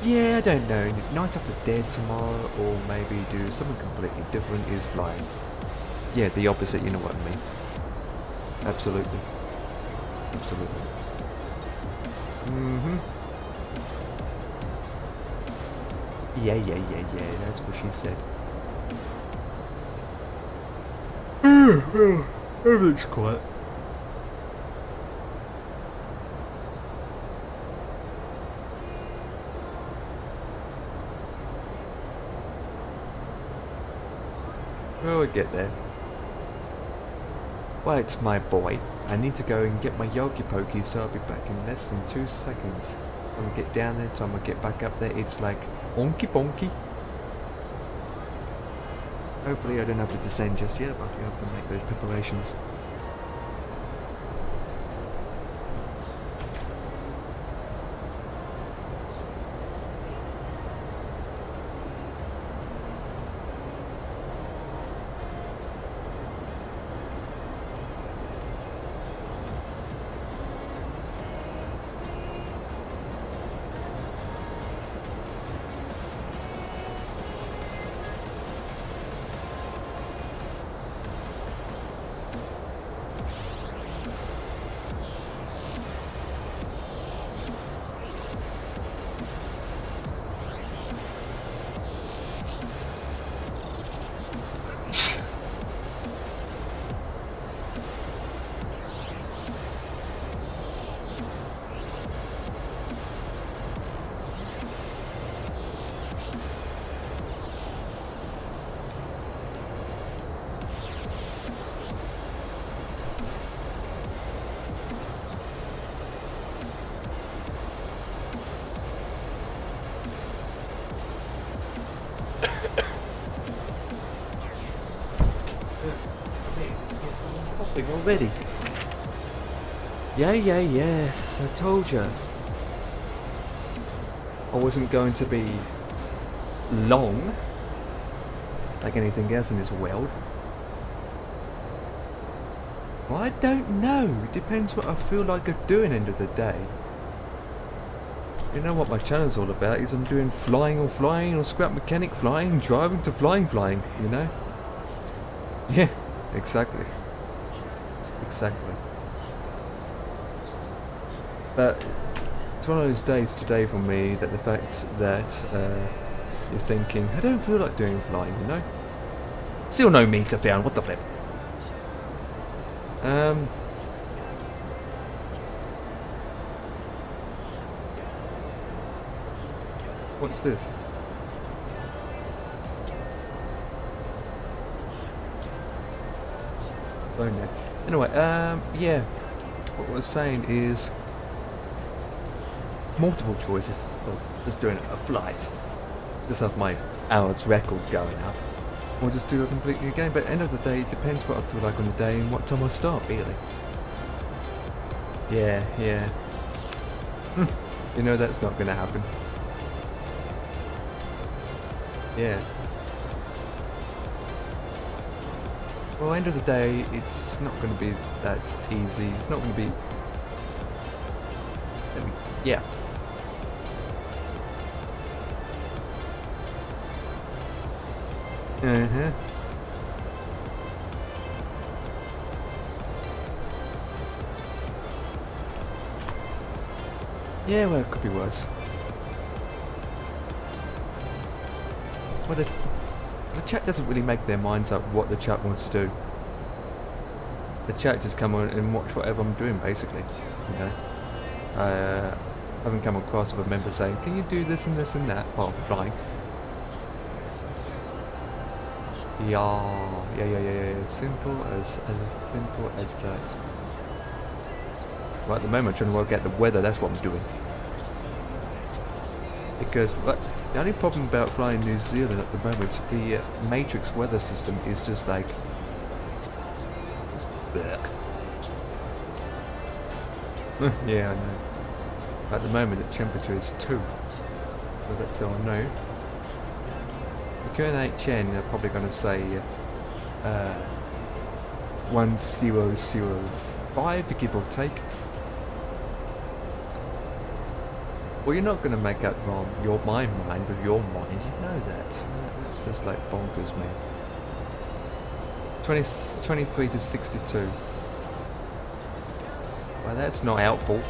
Yeah, I don't know. Night of the Dead tomorrow, or maybe do something completely different is flying. Yeah, the opposite, you know what I mean. Absolutely. Absolutely. Yeah, that's what she said. Everything's quiet. We'll get there. Well, it's my boy. I need to go and get my yogi pokey, so I'll be back in less than 2 seconds. When I get down there, time I get back up there, it's like bonky bonky. Hopefully I don't have to descend just yet, but I have to make those preparations. stopping already. Yeah, yes, I told you. I wasn't going to be long, like anything else in this world. Well, I don't know. It depends what I feel like doing end of the day. You know what my channel's all about is I'm doing flying, or scrap mechanic flying, driving to flying, you know? Yeah, exactly. Exactly. But it's one of those days today for me that the fact that you're thinking, I don't feel like doing flying, you know? Still no meter found, what the flip? What's this? Phone net. Anyway, yeah. What I was saying is multiple choices of just doing a flight. Just have my hours record going up. Or just do a completely new game. But at the end of the day, it depends what I feel like on the day and what time I start, really. Yeah. You know that's not going to happen. Yeah. Well, end of the day, it's not going to be that easy. It's not going to be... yeah. Uh-huh. Yeah, well, it could be worse. Well, the chat doesn't really make their minds up what the chat wants to do. The chat just come on and watch whatever I'm doing, basically. You know, I haven't come across with a member saying, "Can you do this and this and that?" while flying. Yeah. Simple as simple as that. Right at the moment, I'm trying to work out the weather. That's what I'm doing. Because the only problem about flying New Zealand at the moment, the matrix weather system is just like... yeah, I know. At the moment, the temperature is 2. So that's all I know. The QNHN, they're probably going to say 1005, give or take. Well, you're not going to make up my mind with your mind, you know that. That's just like bonkers, man. 23 to 62. Well, that's not helpful.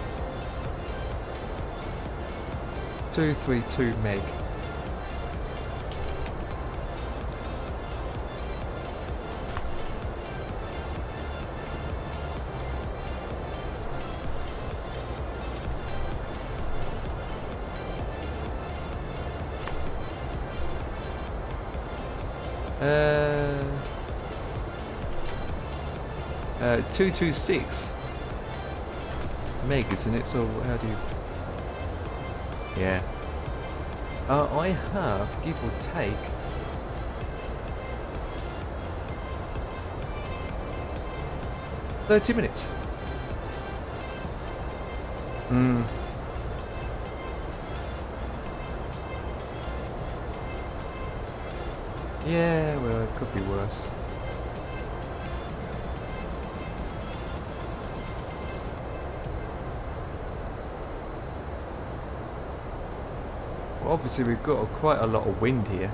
232 meg. Uh, 226 meg, isn't it? So how do you... yeah. I have, give or take, "30 minutes. Yeah, well, it could be worse. Well, obviously we've got quite a lot of wind here.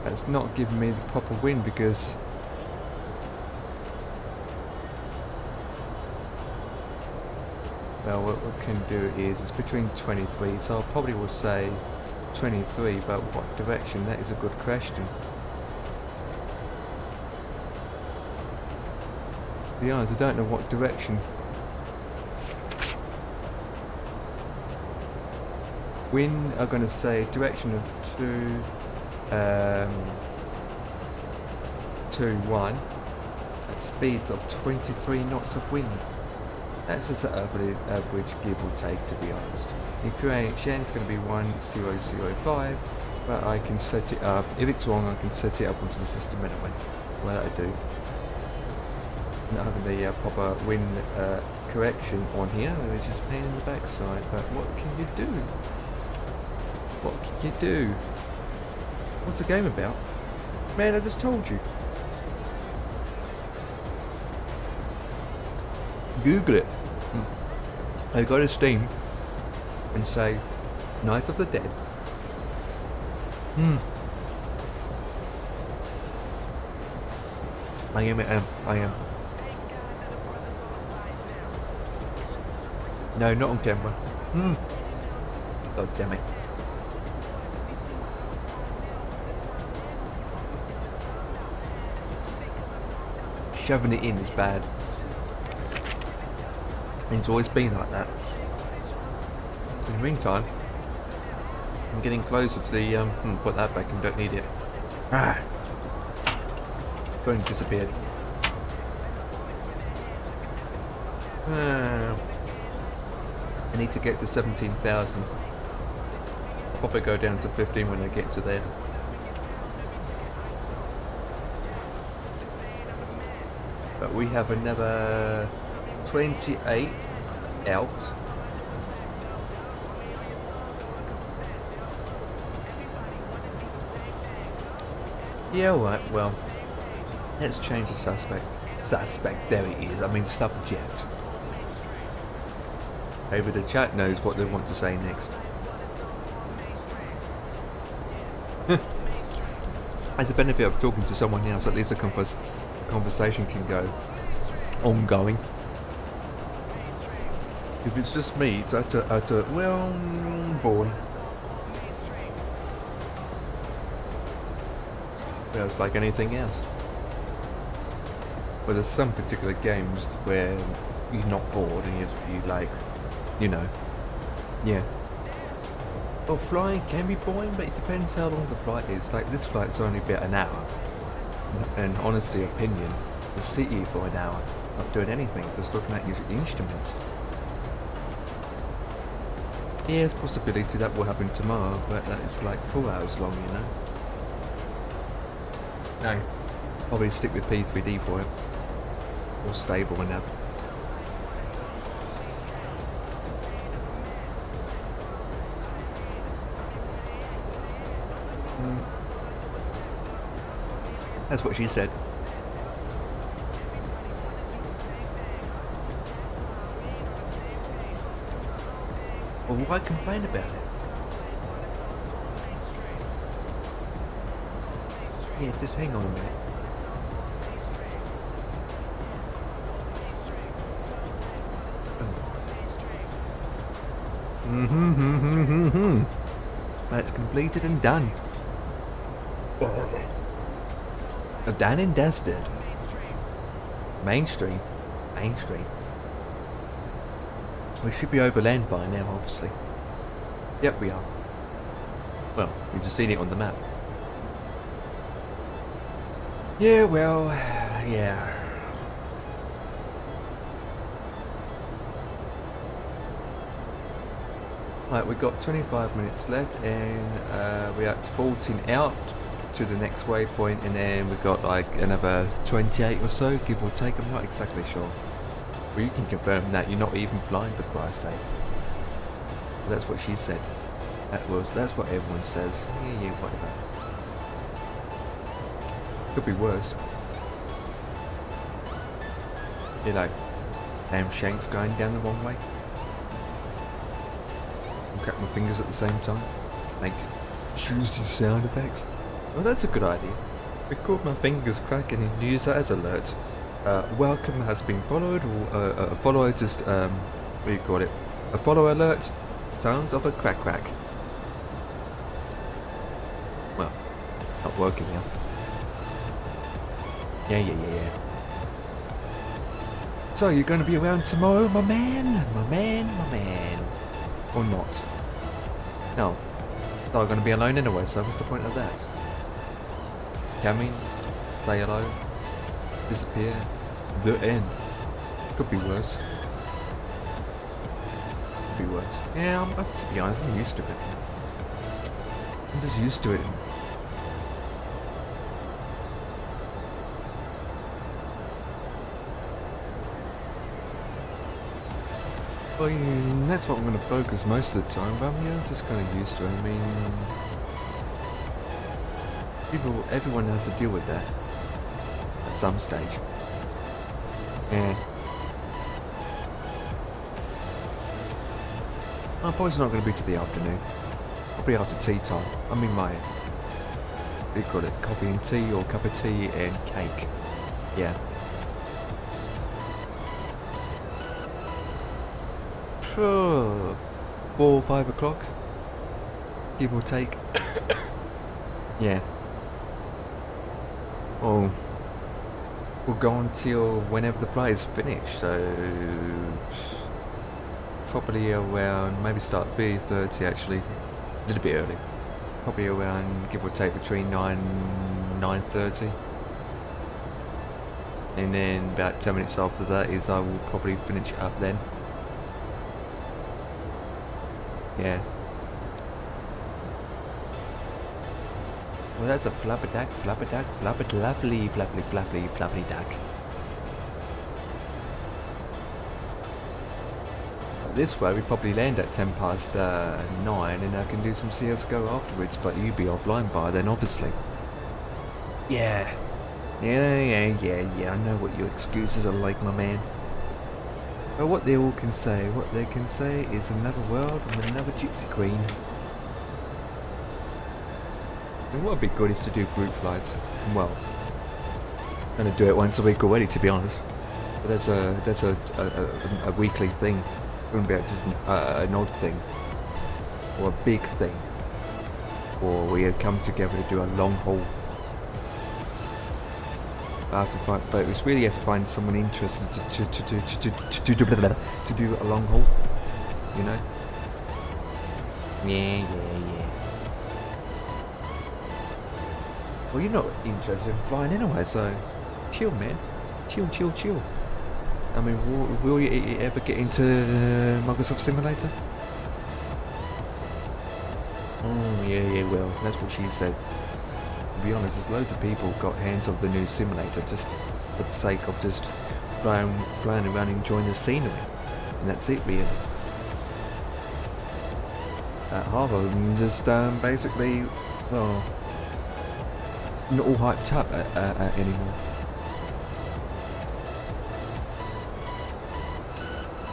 That's not giving me the proper wind because... well, what we can do is, it's between 23, so I probably will say 23, but what direction? That is a good question. To be honest, I don't know what direction. Wind, I'm going to say direction of 2-1 at speeds of 23 knots of wind. That's just an average give or take, to be honest. In QNHN it's going to be 1005, But I can set it up. If it's wrong, I can set it up onto the system anyway. Well, I do. Not having the proper wind correction on here, which is a pain in the backside. But what can you do? What can you do? What's the game about? Man, I just told you. Google it. I go to Steam and say Night of the Dead. I am. No, not on camera. God damn it. Shoving it in is bad. And it's always been like that. In the meantime, I'm getting closer to the put that back and don't need it. Phone disappeared. I need to get to 17,000. I'll probably go down to 15 when I get to there. But we have another 28 out. Yeah, alright, well, let's change the suspect. Suspect, there it is, I mean subject. Maybe the chat knows what they want to say next. As a benefit of talking to someone else, at least the conversation can go ongoing. If it's just me, it's utter, well, boring. Well, it's like anything else. But there's some particular games where you're not bored and you like, you know, yeah. Well, flying can be boring, but it depends how long the flight is. Like this flight's only about an hour, and honestly, opinion, to sit here for an hour, not doing anything, just looking at your instruments. Yeah, there's a possibility that will happen tomorrow, but it's like 4 hours long, you know. No, probably stick with P3D for it, or stable enough. That's what she said. Well, why complain about it? Yeah, just hang on a minute. That's completed and done. Done and dusted. Mainstream. We should be over land by now, obviously. Yep, we are. Well, we've just seen it on the map. Yeah, well, yeah. Right, we've got 25 minutes left, and we're at 14 out to the next waypoint, and then we've got like another 28 or so, give or take. I'm not exactly sure. Well, you can confirm that you're not even flying, for Christ's sake. Well, that's what she said. That's what everyone says. Yeah, whatever. Could be worse. You're like, damn shanks going down the wrong way. And crack my fingers at the same time. Make juicy sound effects. Well, that's a good idea. Record my fingers cracking and use that as alert. Welcome has been followed, or a follower just, what do you call it? A follow alert. Sounds of a crack. Well, not working now. Yeah. So, you're going to be around tomorrow, my man? Or not? No. So I'm going to be alone anyway, so what's the point of that? Come in, say hello, disappear, the end. Could be worse. Yeah, to be honest, I'm used to it. I'm just used to it. Well, that's what I'm going to focus most of the time, but yeah, I'm just kind of used to it. I mean, everyone has to deal with that at some stage. Yeah. I'm probably not going to be to the afternoon. Probably after tea time. I mean my, what do you call it, coffee and tea, or cup of tea and cake. Yeah. 4 or 5 o'clock, give or take. Yeah. Oh, we'll go until whenever the flight is finished, so probably around, maybe start 3:30 actually, a little bit early. Probably around, give or take, between 9:30. And then about 10 minutes after that is I will probably finish it up then. Yeah. Well, that's a flapperdack, lovely, flappy duck. This way we probably land at 10 past 9 and I can do some CSGO afterwards, but you'll be offline by then obviously. Yeah. Yeah, I know what your excuses are like, my man. But what they all can say, is another world and another gypsy queen. And what would be good is to do group flights. Well, I'm gonna do it once a week already, to be honest. But that's a weekly thing. It wouldn't be just an odd thing, or a big thing, or we had come together to do a long haul. But we really have to find someone interested to do a long haul, you know? Yeah. Well, you're not interested in flying anyway, so chill, man. Chill. I mean, will you ever get into Microsoft Simulator? Yeah, well, that's what she said. To be honest, there's loads of people got hands on the new simulator just for the sake of just flying around enjoying the scenery, and that's it really. Half of them just basically, well, not all hyped up anymore.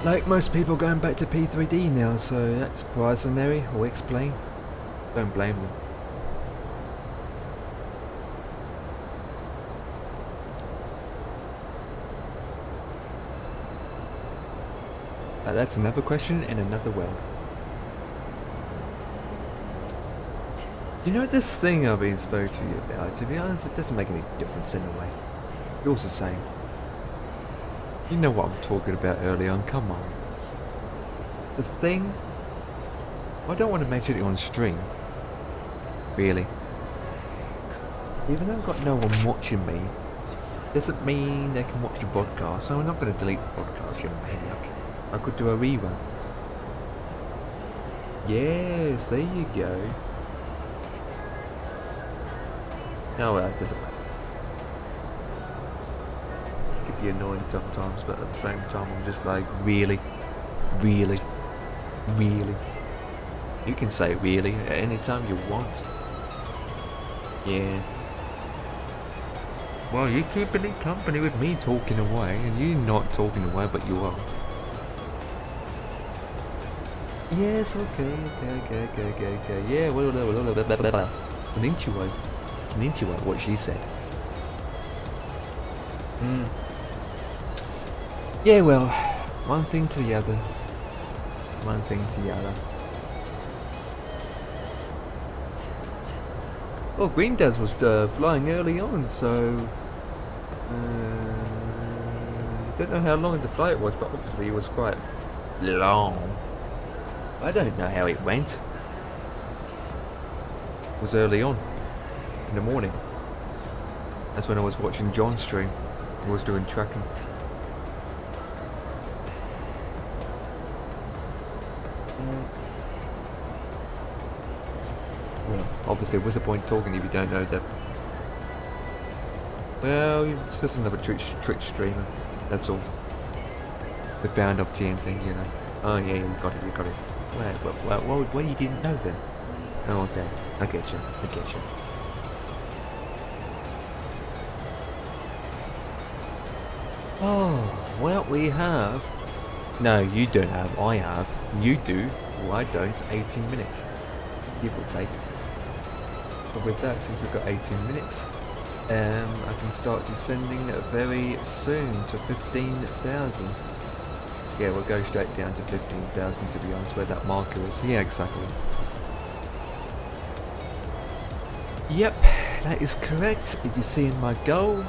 Like most people going back to P3D now, so that's Prisoner or explain. Don't blame them. That's another question in another world. You know this thing I've been spoke to you about, to be honest, it doesn't make any difference anyway. It's all the same. You know what I'm talking about early on, come on. The thing, I don't want to mention it on stream, really. Even though I've got no one watching me, doesn't mean they can watch the podcast, so I'm not going to delete the podcast, you maniac. I could do a rerun. Yes, there you go. Oh well, it doesn't matter. It could be annoying sometimes, but at the same time I'm just like, really? You can say really at any time you want. Yeah. Well, you're keeping it company with me talking away, and you're not talking away, but you are. Yes, okay. Yeah, well, an intuit, what she said. Yeah, well, one thing to the other. Well, Green Daz was flying early on, so don't know how long the flight was, but obviously it was quite long. I don't know how it went. It was early on in the morning. That's when I was watching John's stream. I was doing tracking. Well, Obviously, what's the point talking if you don't know them? Well, it's just another Twitch streamer. That's all. The founder of TNT, you know. Oh yeah, you got it. Well, you didn't know then? Oh, okay. I get you. Oh, well, we have. No, you don't have. I have. You do. Well, I don't. 18 minutes. Give or take. But with that, since we've got 18 minutes, I can start descending very soon to 15,000. Yeah, we'll go straight down to 15,000 to be honest, where that marker is. Yeah, exactly. Yep, that is correct. If you're seeing my goal,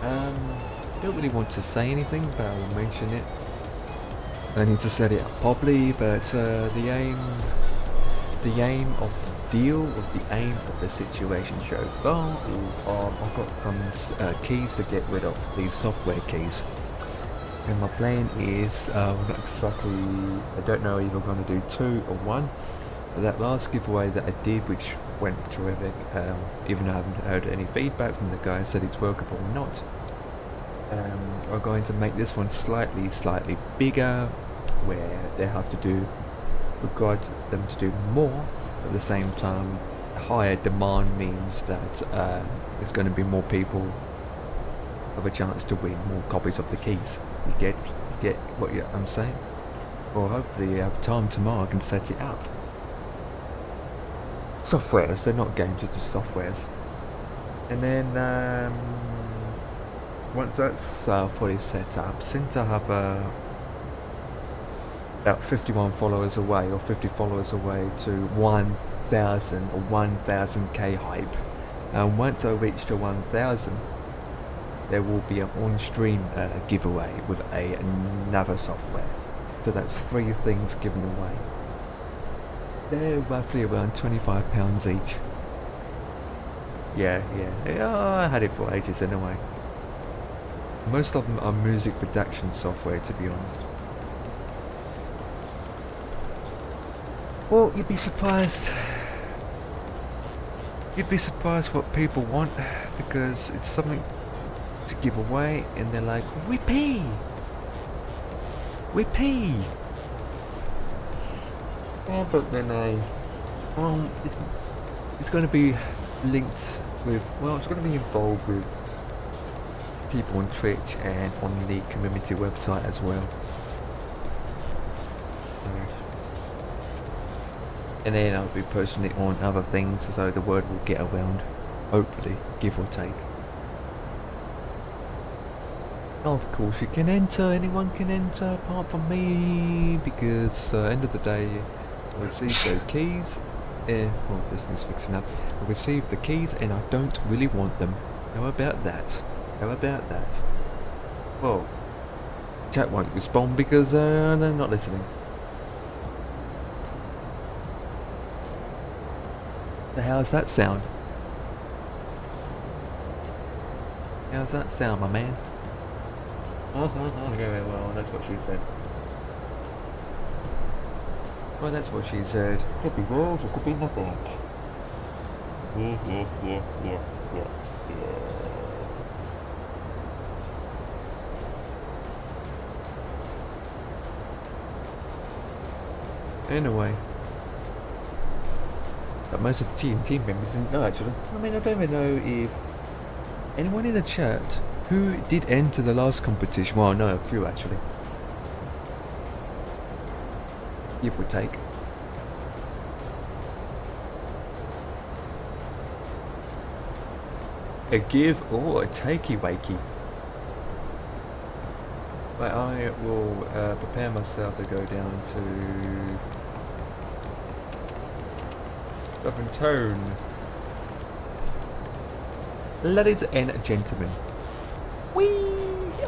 don't really want to say anything, but I will mention it. I need to set it up properly, but the aim of the deal, of the aim of the situation so far, I've got some keys to get rid of, these software keys. And my plan is, not exactly, I don't know if I'm going to do 2 or 1. But that last giveaway that I did, which went terrific, even though I haven't heard any feedback from the guy said it's workable or not. We're going to make this one slightly bigger, where they have to do, require them to do more. At the same time, higher demand means that there's going to be more people have a chance to win more copies of the keys. You get what I'm saying? Or hopefully you have time tomorrow I can set it up. Softwares, they're not games, it's just softwares. And then once that's fully set up, since I have about 51 followers away, or 50 followers away to 1,000 or 1,000k hype, and once I reach to 1,000, there will be an on-stream giveaway with another software. So that's 3 things given away. They're roughly around £25 each. Yeah, I had it for ages anyway. Most of them are music production software, to be honest. Well, you'd be surprised. You'd be surprised what people want, because it's something to give away, and they're like, whippy. Yeah, but then it's going to be linked with, well, it's going to be involved with people on Twitch and on the community website as well. And then I'll be posting it on other things, so the word will get around, hopefully, give or take. Of course you can enter, anyone can enter apart from me, because end of the day I receive the keys, well, business fixing up, I receive the keys and I don't really want them. How about that? Well, chat won't respond because they're not listening. So how's that sound? How's that sound, my man? Okay, well, that's what she said. Well, that's what she said. Could be words, or could be nothing. Yeah. Anyway. But most of the TNT members didn't know, actually. I mean, I don't even know if anyone in the chat who did enter the last competition. Well, no, a few actually. If we take. A give or a takey wakey. But I will prepare myself to go down to Southern Tone. Ladies and gentlemen, we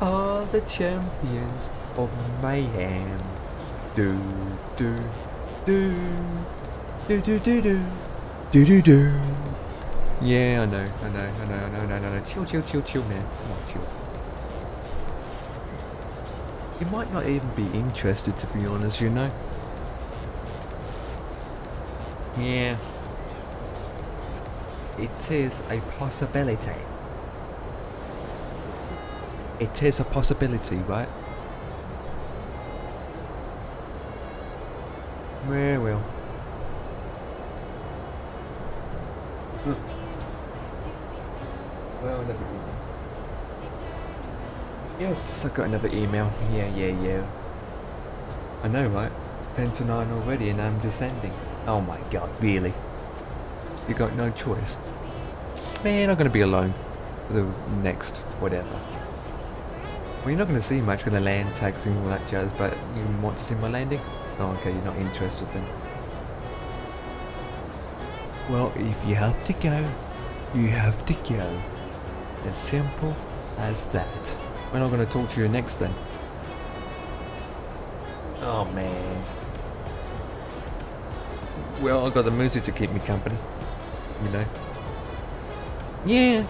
are the champions of mayhem. Do do do do do do do do do do. Yeah, I know. Chill, man. Come on, chill. You might not even be interested, to be honest, you know. Yeah. it is a possibility. It is a possibility, right? Well. Well, another email. Yes, I got another email. Yeah. I know, right? 10 to 9 already and I'm descending. Oh my god, really? You got no choice. Man, I'm gonna be alone for the next whatever. Well, you're not gonna see much, gonna land, taxiing, all that jazz, but you want to see my landing? Oh, okay, you're not interested then. Well, if you have to go, you have to go. As simple as that. When I'm gonna talk to you next then? Oh man. Well, I've got the music to keep me company. You know? Yeah.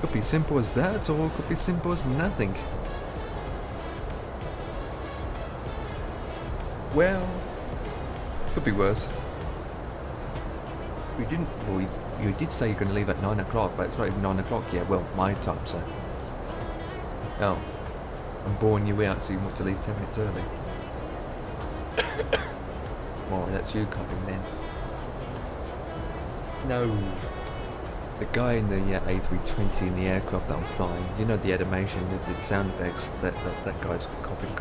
Could be simple as that, or it could be simple as nothing. Well, could be worse. We didn't. Well, you did say you're going to leave at 9 o'clock, but it's not even 9 o'clock yet. Well, my time, so. Oh, I'm boring you out, so you want to leave 10 minutes early. Well, that's you coughing then. No. The guy in the A320 in the aircraft that I'm flying, you know the animation, the sound effects, that guy's coughing.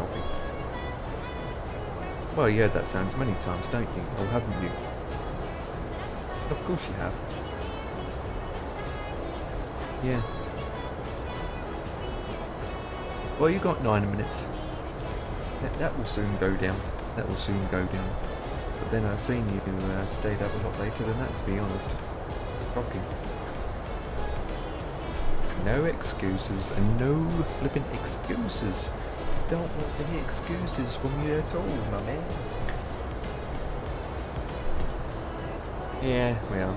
Well, you heard that sounds many times, don't you? Or haven't you? Of course you have. Yeah. Well, you got 9 minutes. That will soon go down. But then I've seen you stayed up a lot later than that, to be honest. Shocking. No excuses, and no flipping excuses. Don't want to hear excuses from you at all, my man. Yeah, well.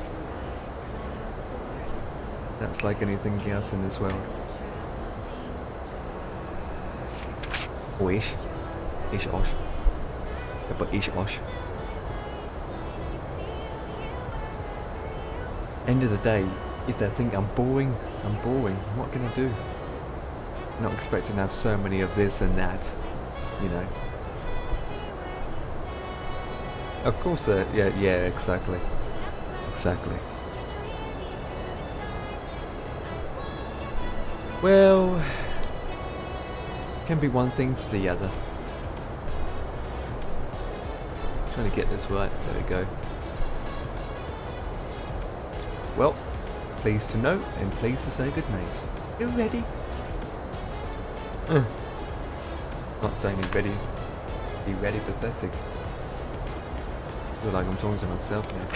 That's like anything else in this world. Or ish. Ish-osh. But ish-osh. End of the day, if they think I'm boring. What can I do? Not expecting to have so many of this and that, you know. Of course, yeah, exactly. Well, can be one thing to the other. Trying to get this right. There we go. Well, pleased to know and pleased to say good night. You ready? Not saying he's ready. Be ready, pathetic. Feel like I'm talking to myself now.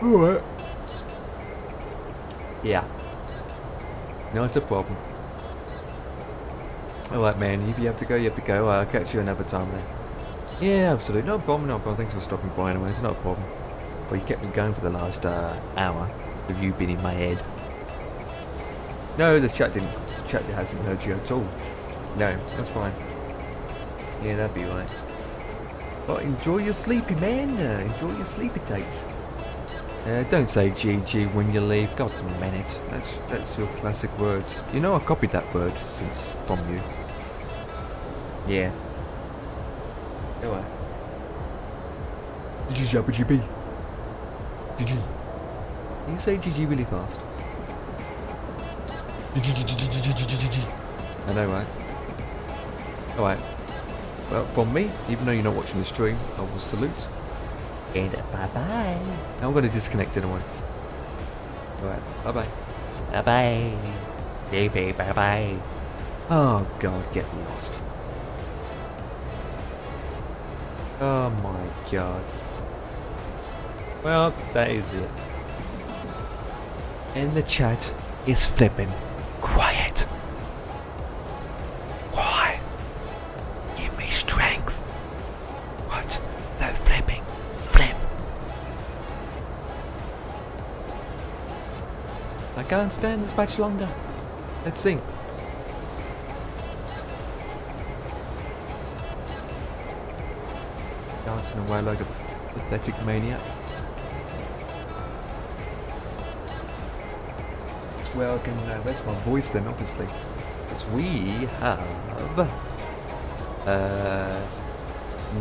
Alright. Yeah. No, it's a problem. Alright, man, if you have to go, you have to go. I'll catch you another time then. Yeah, absolutely. No problem. Thanks for stopping by anyway. It's not a problem. Well, you kept me going for the last hour. Have you been in my head? No, the chat hasn't heard you at all. No, that's fine. Yeah, that'd be right. But enjoy your sleepy, man. Enjoy your sleepy dates. Don't say GG when you leave. God damn it. That's your classic words. You know I copied that word from you. Yeah. Go on. GG. GG. You say GG really fast. I know, right? Alright. Well, from me, even though you're not watching the stream, I will salute. And bye-bye. Now I'm going to disconnect in a way. Alright, bye-bye. Bye-bye. Baby, bye-bye. Oh, God, get lost. Oh, my God. Well, that is it. And the chat is flipping quiet. Why? Give me strength. What? No flipping. Flip. I can't stand this much longer. Let's sing. dancing away like a pathetic maniac. Well, I can rest my voice then, obviously. Because we have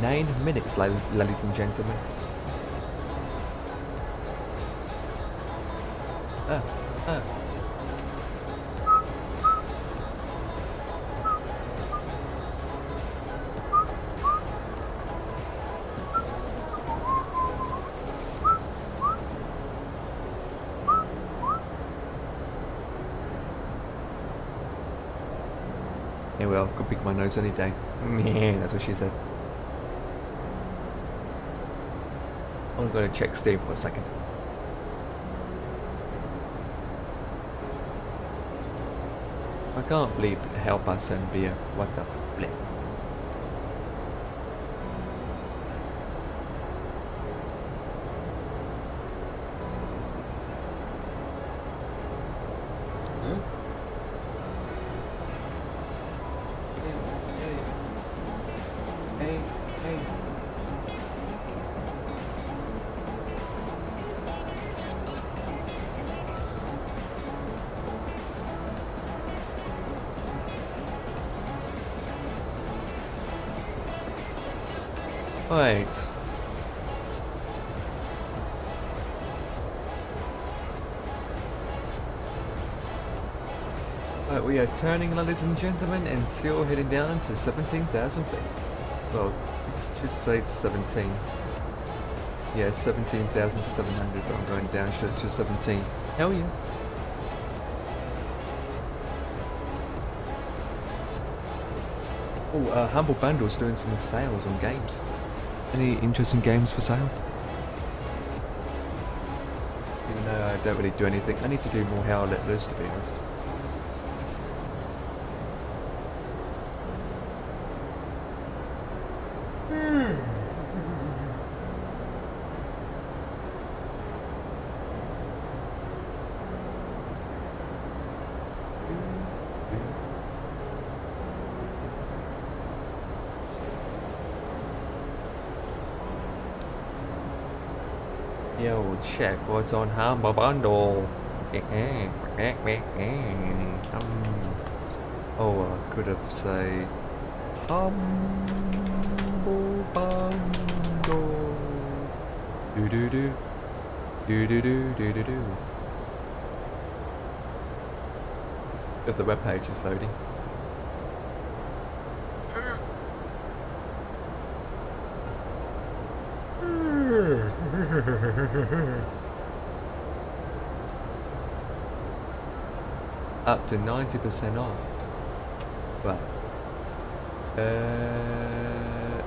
9 minutes, ladies and gentlemen. Yeah, well, could pick my nose any day. Yeah, that's what she said. I'm gonna check Steam for a second. I can't believe help us and beer. What the flip? Right. Right, we are turning, ladies and gentlemen, and still heading down to 17,000 feet. Well, let's just say it's 17. Yeah, 17,700, but I'm going down to 17. Hell yeah. Oh, Humble Bundle's doing some sales on games. Any interesting games for sale? Even though I don't really do anything, I need to do more How I Let Loose, to be honest. Yo, check what's on Humble Bundle. Oh, I could have say Humble Bundle. Do do do do do do do do do. If the web page is loading. Up to 90% off. Well,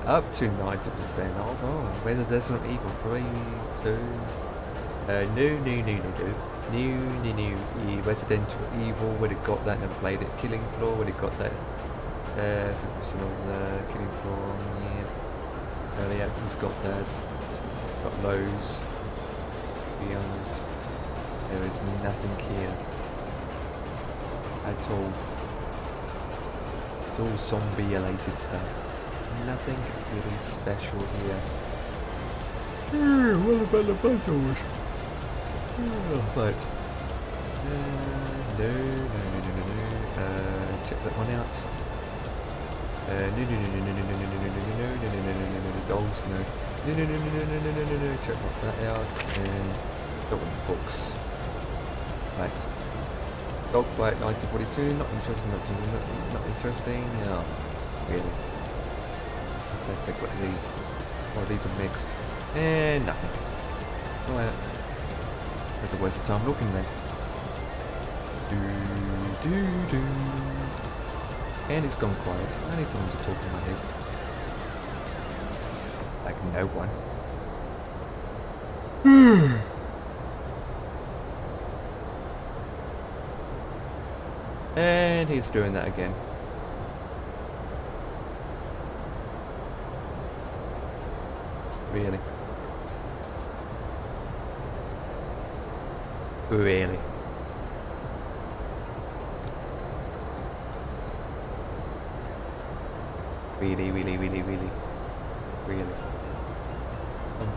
up to 90% off. Oh, whether there's not Evil 3, 2, new, Resident Evil, would it got that, never played it. Killing Floor, would it got that, 50% of the Killing Floor, yeah. Early Access got that. Got lows. To be honest, there is nothing here at all. It's all zombie-related stuff. Nothing really special here. What about the bundles? But no. Check that one out. No. Dogs, no. No, check that out, and don't want the books. Right. Dogfight 1942, not interesting, not interesting, yeah, really. Let's take what are these. Oh, these are mixed. And nothing. Alright. That's a waste of time looking then. Do. And it's gone quiet. I need someone to talk in my head. Like no one. And he's doing that again. Really? Really? Really? Really?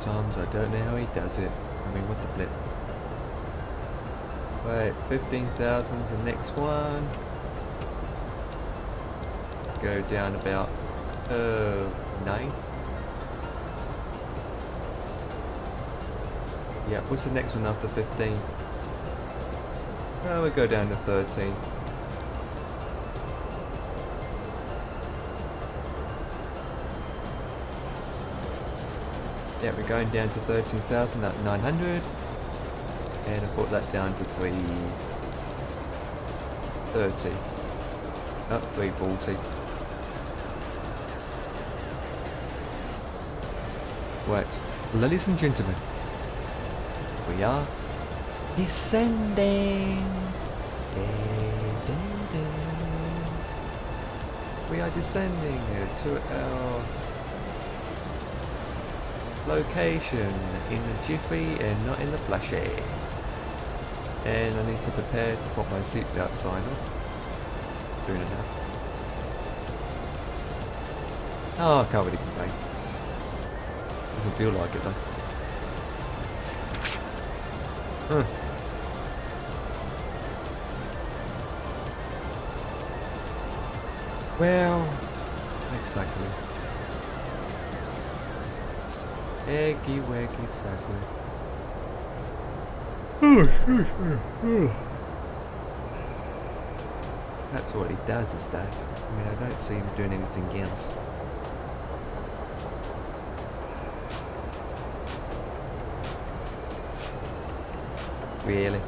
sometimes. I don't know how he does it. I mean, what the flip. Wait, 15,000 is the next one. Go down about 9. Yeah, what's the next one after 15? Oh, we'll go down to 13. Yeah, we're going down to 13,000 at 900. And I brought that down to 330. Not 340. Right, ladies and gentlemen, we are descending. We are descending to our location in the jiffy and not in the flashy. And I need to prepare to put my seatbelt sign on. Soon enough. Oh, I can't really complain. Doesn't feel like it though. Huh. Well, exactly. Eggy waggy exactly. That's what he does, is that. I mean, I don't see him doing anything else. Really?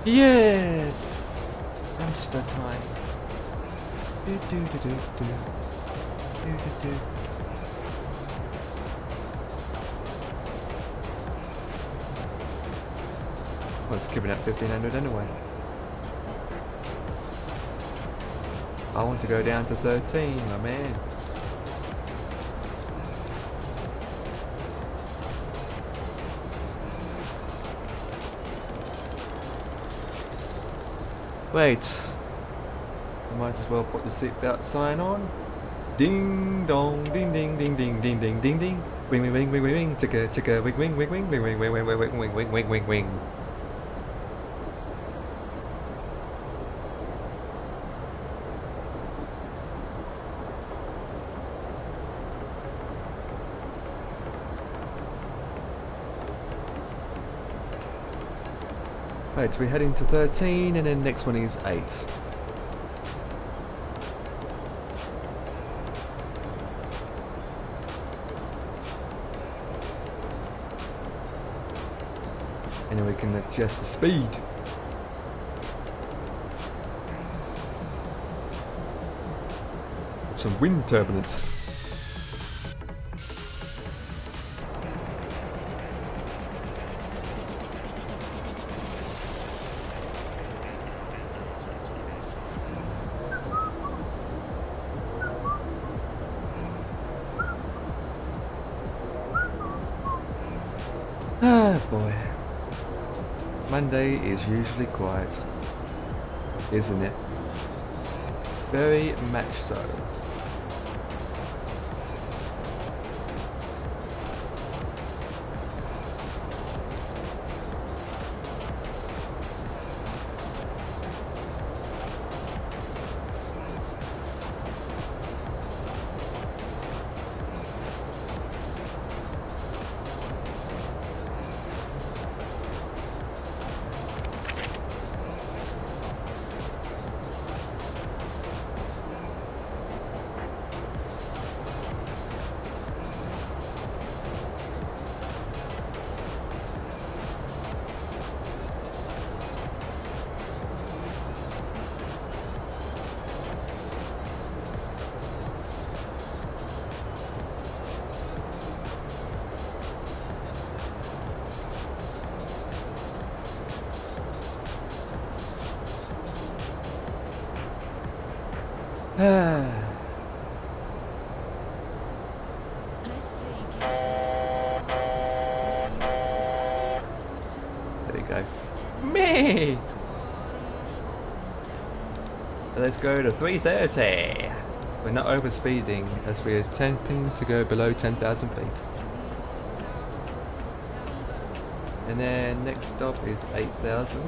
Yes! Hamster time. Do do do do do. Do do do. Well, it's giving out 1500 anyway. I want to go down to 13, my man. Wait, I might as well put the seatbelt sign on. Ding dong, ding ding ding ding ding ding ding ding. Wing wing wing wing wing wing. Chicka chicka wing wing wing wing wing wing wing wing wing wing wing wing wing wing. Right, we're heading to 13 and then next one is 8. And then we can adjust the speed. With some wind turbulence. Ah, boy. Monday is usually quiet, isn't it? Very much so. There we go. Me. Let's go to 330. We're not over speeding as we're attempting to go below 10,000 feet. And then next stop is 8,000.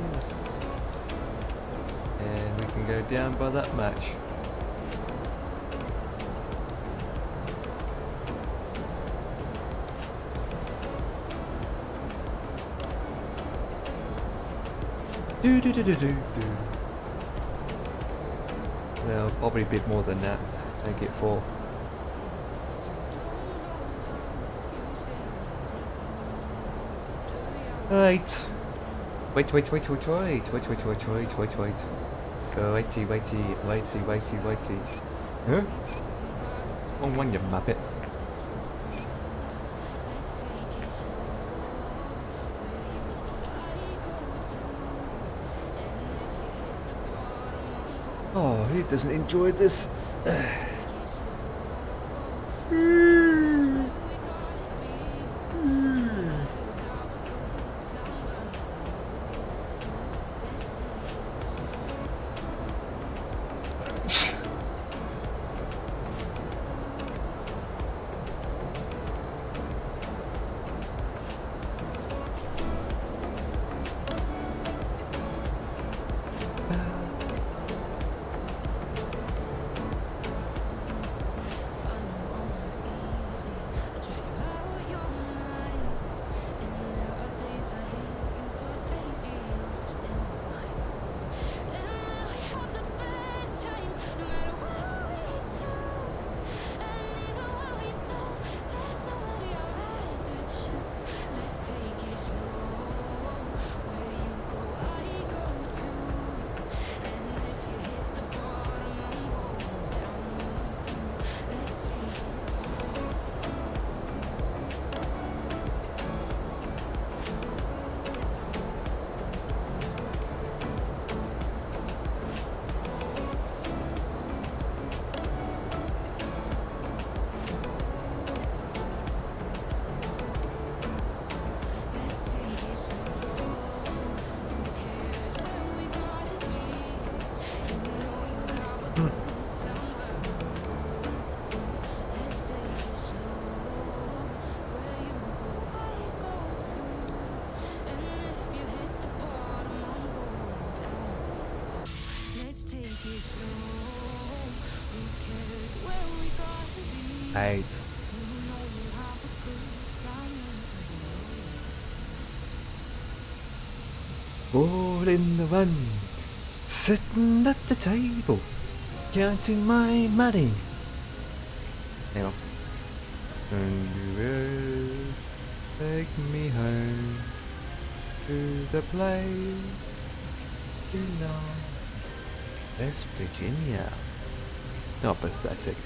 And we can go down by that much. Do do do do do do. Well, probably a bit more than that. Make it 4. Right. Wait. Go waity. Huh? Wrong one, you muppet. Oh, he doesn't enjoy this. Eight. All in the one, sitting at the table, counting my money. Hang on. And you will take me home to the place you know, West Virginia. Not pathetic.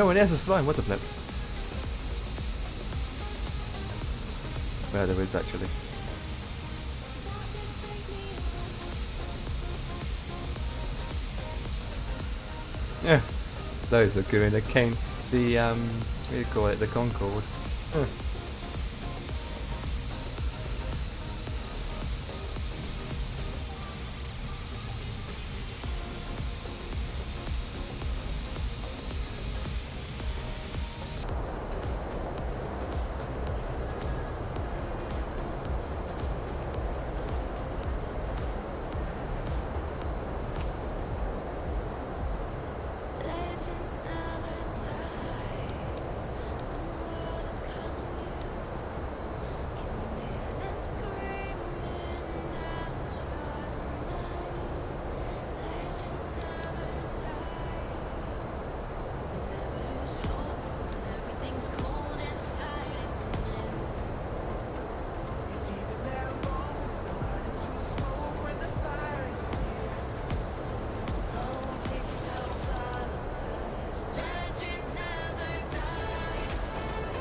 No one else is flying. What the flip? Well, there is actually. Yeah, those are good. The cane, the what do you call it? The Concorde. Huh.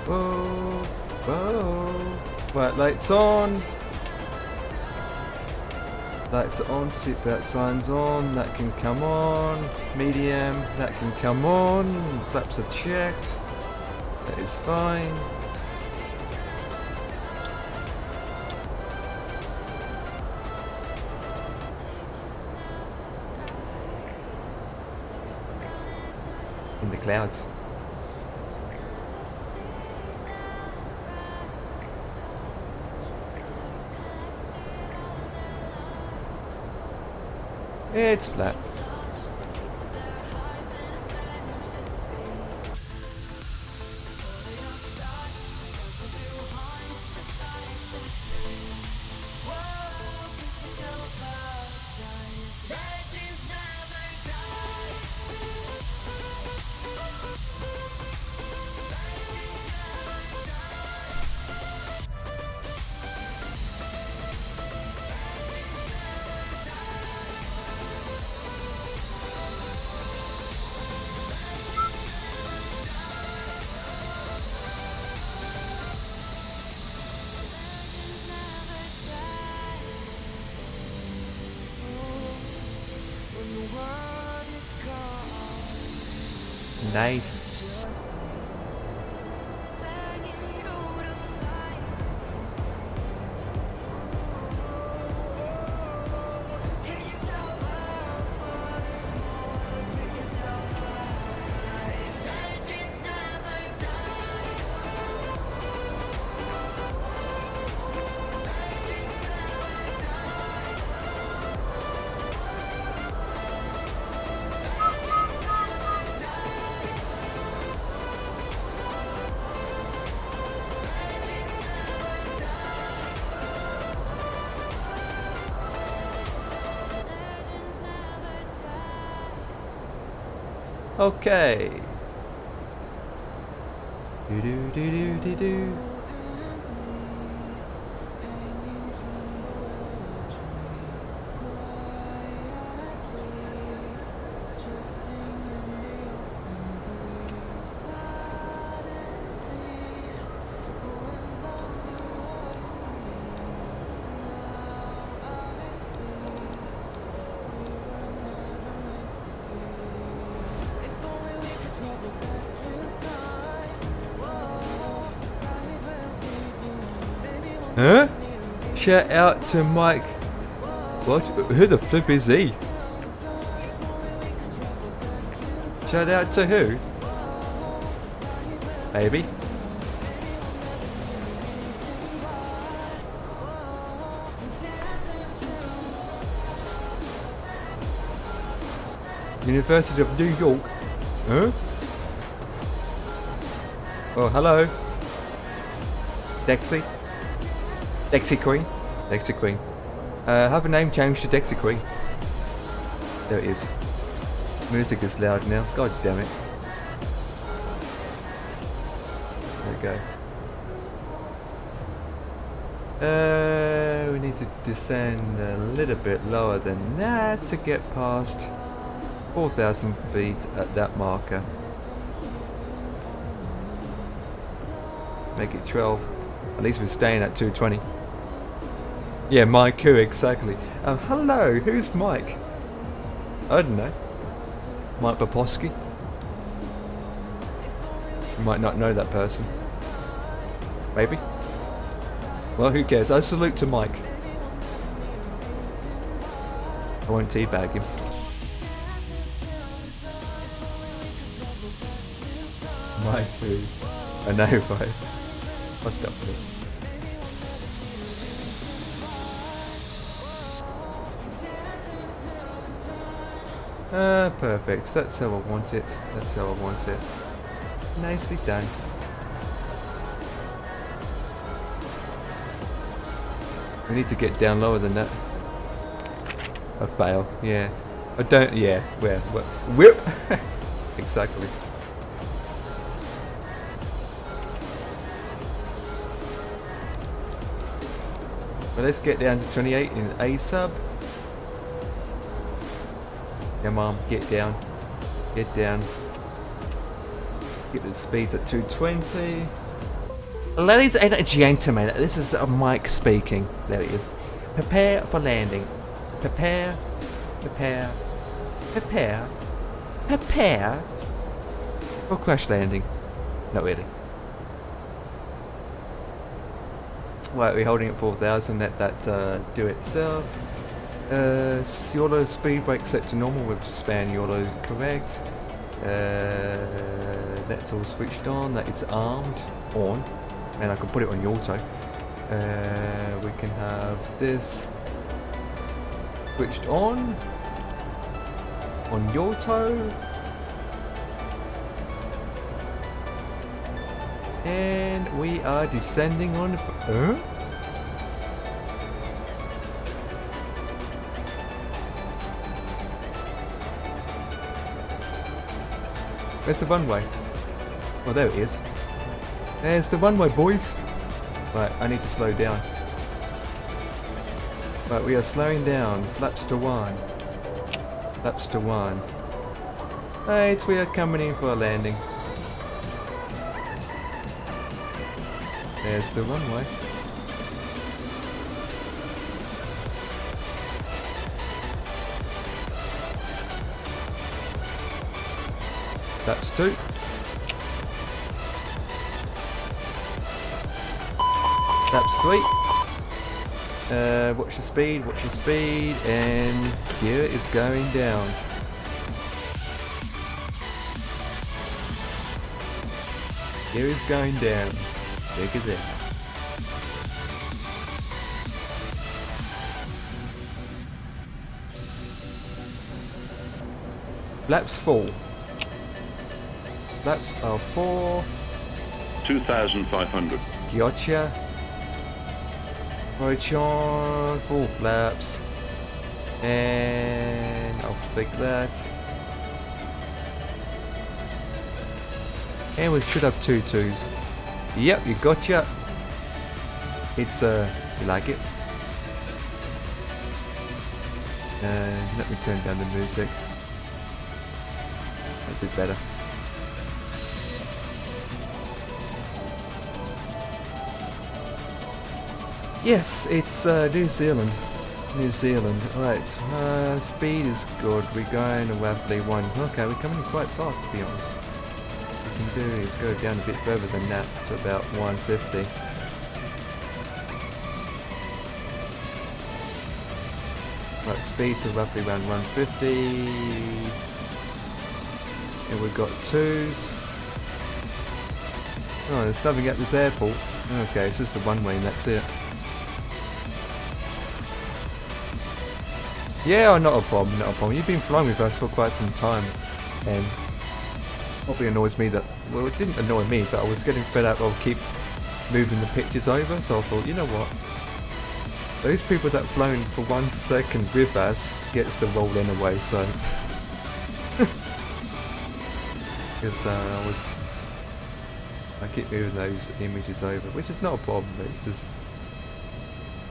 Whoa, whoa. Right, lights on. Lights are on, seatbelt signs on, that can come on. Medium, that can come on. Flaps are checked. That is fine. In the clouds. It's flat. Nice. Okay. Do do do do do do. Huh? Shout out to Mike. What? Who the flip is he? Shout out to who? Baby. University of New York. Huh? Oh, hello. Dexy. Dexy Queen. Dexy Queen. Have a name change to Dexy Queen. There it is. Music is loud now. God damn it. There we go. We need to descend a little bit lower than that to get past 4,000 feet at that marker. Make it 12. At least we're staying at 220. Yeah, Mike who exactly? Hello, who's Mike? I don't know. Mike Poposky? You might not know that person. Maybe? Well, who cares? I salute to Mike. I won't teabag him. Mike who? I know, right? Fucked up with it. Perfect. That's how I want it. That's how I want it. Nicely done. We need to get down lower than that. I fail. Yeah. I don't. Yeah. Where? Whip. Exactly. Well, let's get down to 28 in A sub. Come on, get down. Get down. Get the speeds at 220. Ladies and gentlemen, this is Mike speaking. There he is. Prepare for landing. Prepare. Prepare. Prepare. Prepare. For crash landing. Not really. Right, we're holding at 4,000. Let that do itself. YOLO speed brake set to normal with span YOLO correct. That's all switched on. That is armed on, and I can put it on auto. We can have this switched on auto, and we are descending on. Where's the runway? Oh, there it is. There's the runway, boys. Right, I need to slow down. Right, we are slowing down. Flaps to 1. Flaps to 1. Right, we are coming in for a landing. There's the runway. Flaps 2. Flaps 3. Watch your speed, and gear is going down. Gear is going down. Look at that. Flaps 4. Flaps are 4. 2,500. Gotcha. Right on, full flaps. And I'll pick that. And we should have 2 2s. Yep, you gotcha. It's you like it? Let me turn down the music. That'd be better. Yes, it's New Zealand. New Zealand. Right. Speed is good. We're going roughly 1. Okay, we're coming in quite fast, to be honest. What we can do is go down a bit further than that to about 150. Right, speed to roughly around 150. And we've got 2s. Oh, there's nothing at this airport. Okay, it's just a one-way and that's it. Yeah, not a problem, not a problem. You've been flying with us for quite some time, and probably annoys me that, well, it didn't annoy me, but I was getting fed up of keep moving the pictures over, so I thought, you know what, those people that flown for 1 second with us gets the roll anyway, so because I keep moving those images over, which is not a problem. It's just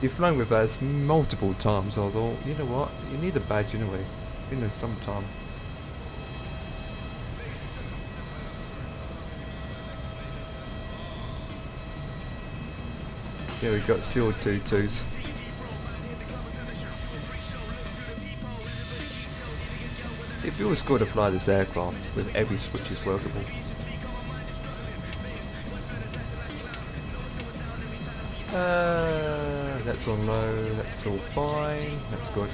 you've flown with us multiple times, so I thought, you know what, you need a badge anyway, you know, sometime. Yeah, we got sealed tutus. It feels good to fly this aircraft with every switch is workable. That's on low, that's all fine, that's good.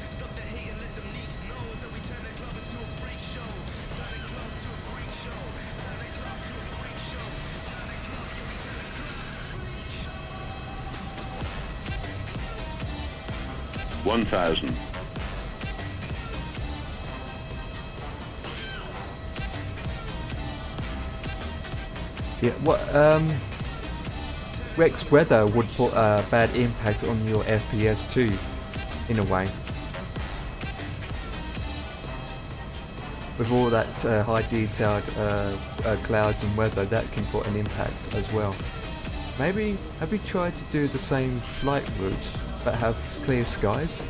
$1,000. Yeah, what Rex weather would put a bad impact on your FPS too, in a way. With all that high detailed clouds and weather, that can put an impact as well. Maybe, have you tried to do the same flight route but have clear skies?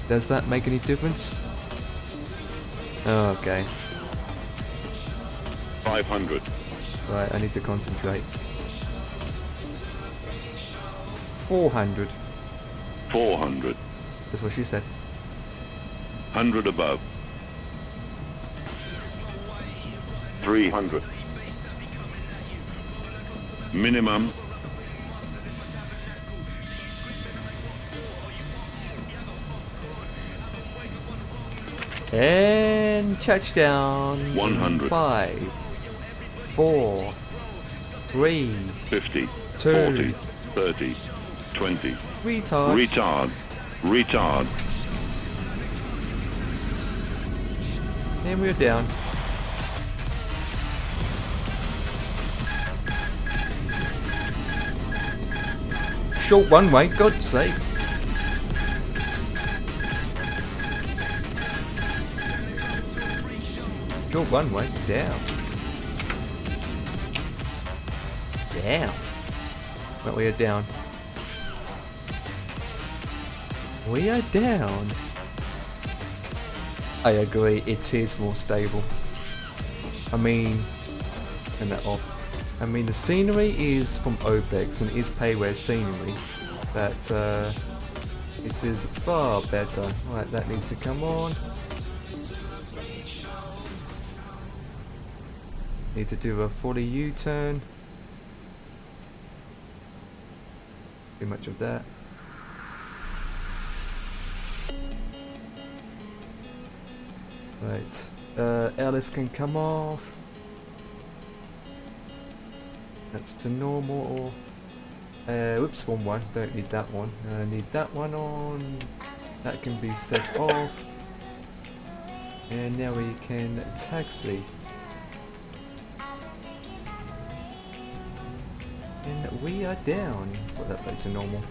Does that make any difference? Oh, okay. 500. Right, I need to concentrate. 400. 400. That's what she said. 100 above. 300. Minimum. And touchdown. 100. 5, 4, 3, 50. 2. 40. 30. 20. Retard. Retard. Retard. And we're down. Short runway, God's sake. Short runway, down. Down. But we are down. We are down. I agree, it is more stable. I mean, turn that off. I mean, the scenery is from OBEX and is payware scenery, but it is far better. Right, that needs to come on. Need to do a 40 U-turn. Too much of that. Right, Alice can come off. That's to normal. Whoops, wrong one. Don't need that one. Need that one on. That can be set off. And now we can taxi. And we are down. Put that back to normal.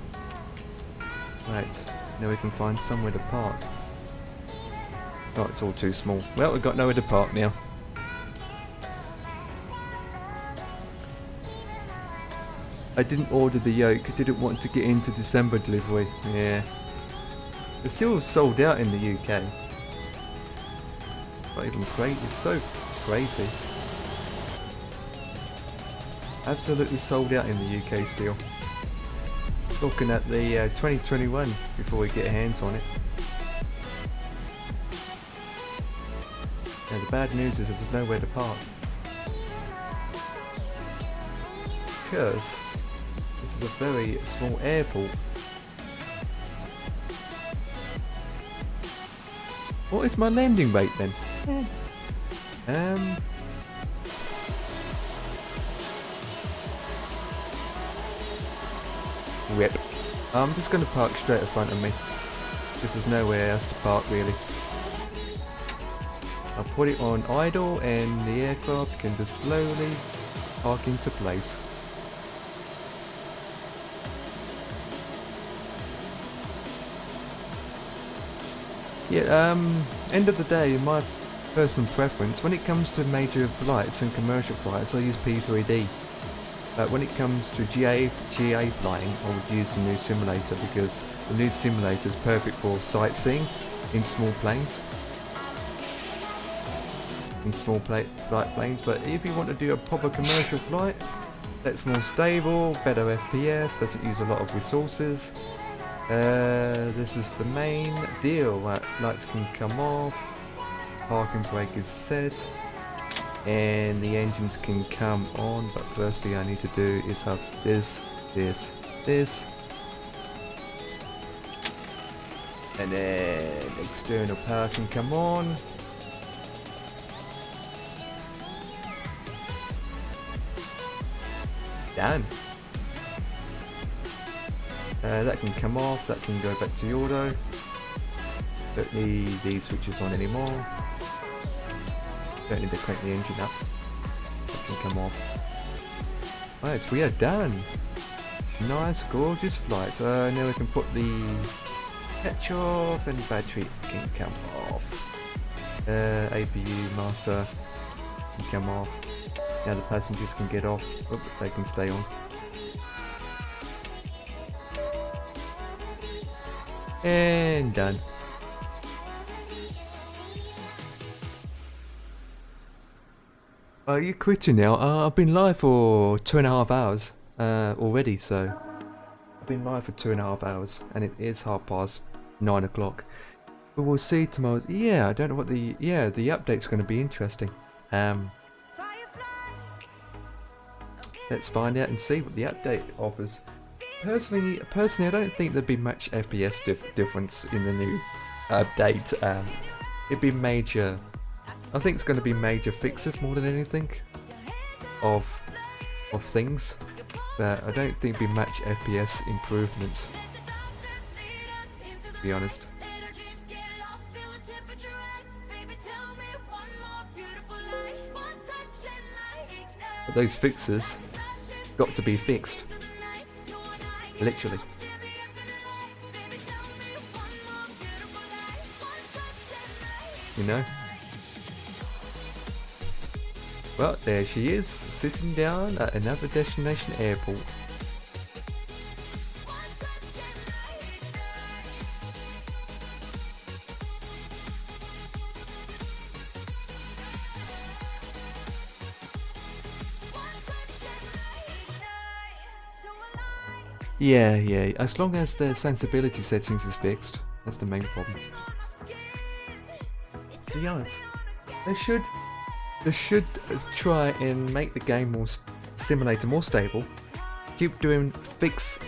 Right, now we can find somewhere to park. Oh, it's all too small. Well, we've got nowhere to park now. I didn't order the yoke. I didn't want to get into December delivery. Yeah. It's still sold out in the UK. Not even crazy. It's so crazy. Absolutely sold out in the UK still. Looking at the 2021 before we get hands on it. Now the bad news is that there's nowhere to park. Because this is a very small airport. What is my landing rate then? Whip. I'm just going to park straight in front of me. Because there's nowhere else to park really. I'll put it on idle and the aircraft can just slowly park into place. Yeah, end of the day, my personal preference, when it comes to major flights and commercial flights, I use P3D. But when it comes to GA flying, I would use the new simulator because the new simulator is perfect for sightseeing in small planes. In small flight planes, but if you want to do a proper commercial flight, That's more stable, better FPS, doesn't use a lot of resources. This is the main deal. Lights can come off, parking brake is set, and the engines can come on. But firstly, I need to do is have this, and then external power can come on. Done. That can come off, that can go back to auto. Don't need these switches on anymore. Don't need to crank the engine up. That can come off. Right, we are done. Nice, gorgeous flight. Now we can put the catch off and battery can come off. APU master can come off. Now the passengers can get off. Oh, they can stay on. And done. You quitting now? I've been live for 2.5 hours already, so I've been live for 2.5 hours, and it is 9:30 o'clock. But we'll see tomorrow. Yeah, I don't know what the update's going to be interesting. Let's find out and see what the update offers. Personally, I don't think there'd be much FPS difference in the new update. It'd be major. I think it's going to be major fixes more than anything of things. But I don't think it'd be much FPS improvements, to be honest. But those fixes got to be fixed. Literally. You know? Well, there she is, sitting down at another destination airport. Yeah, as long as the sensibility settings is fixed, that's the main problem. To be honest, they should try and make the game more simulator more stable. Keep doing fix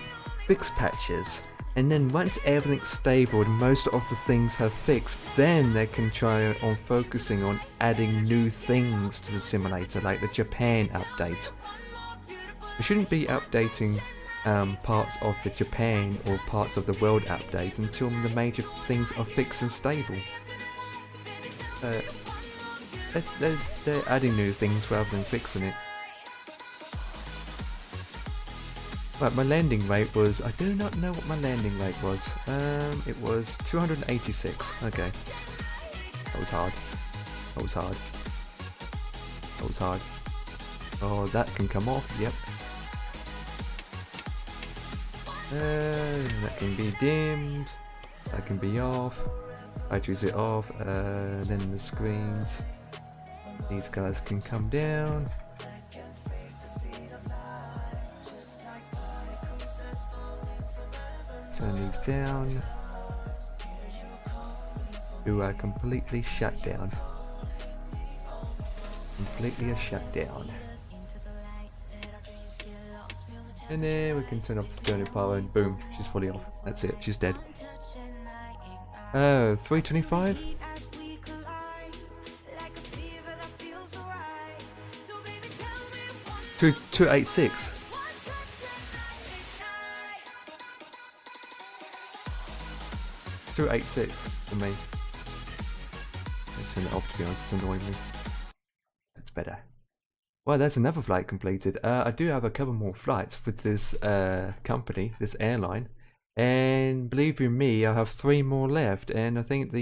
patches, and then once everything's stable and most of the things have fixed, then they can try on focusing on adding new things to the simulator, like the Japan update. They shouldn't be updating parts of the Japan or parts of the world update until the major things are fixed and stable. They're adding new things rather than fixing it. Right, my landing rate was, I do not know what my landing rate was. It was 286. Okay. That was hard. Oh, that can come off, yep. That can be dimmed. That can be off. Batteries it off. Then the screens. These guys can come down. Turn these down. You are completely shut down. Completely shut down. And then we can turn off the turning power and boom, she's fully off. That's it, she's dead. 325? 286. 286 for me. Let's turn it off, to be honest, it's annoying me. That's better. Well, there's another flight completed. I do have a couple more flights with this company, this airline. And believe you me, I have 3 more left. And I think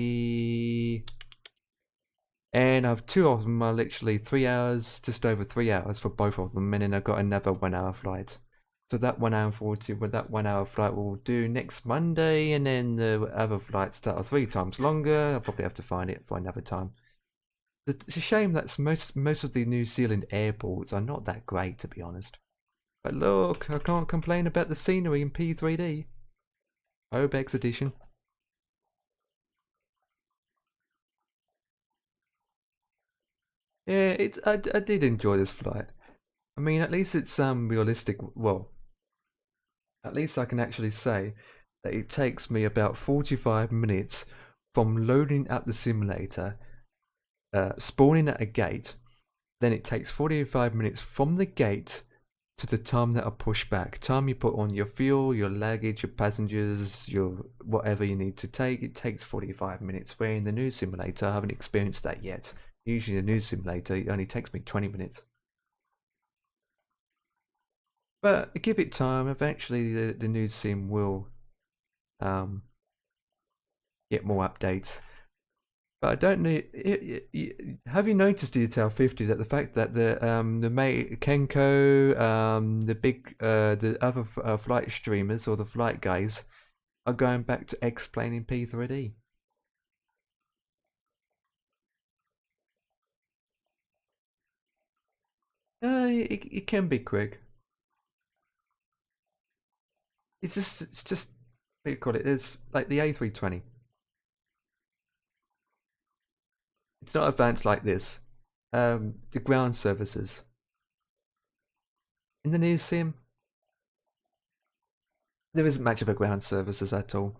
and I have 2 of them are literally 3 hours, just over 3 hours for both of them. And then I've got another 1 hour flight. So that 1 hour and 40, with that 1 hour flight we'll do next Monday. And then the other flights that are 3 times longer, I'll probably have to find it for another time. It's a shame that most of the New Zealand airports are not that great, to be honest. But look, I can't complain about the scenery in P3D. Obex edition. Yeah, I did enjoy this flight. I mean, at least it's realistic. Well, at least I can actually say that it takes me about 45 minutes from loading up the simulator, spawning at a gate, then it takes 45 minutes from the gate to the time that I push back. Time you put on your fuel, your luggage, your passengers, your whatever you need to take, it takes 45 minutes. Where in the new simulator, I haven't experienced that yet. Usually in the new simulator, it only takes me 20 minutes. But give it time, eventually the new sim will get more updates. But I don't know. Have you noticed, Detail 50, that the fact that the Kenko, the big, the other flight streamers or the flight guys are going back to explaining P3D? It can be quick. It's just what do you call it? There's like the A320. It's not advanced like this. The ground services. In the new sim, there isn't much of a ground services at all.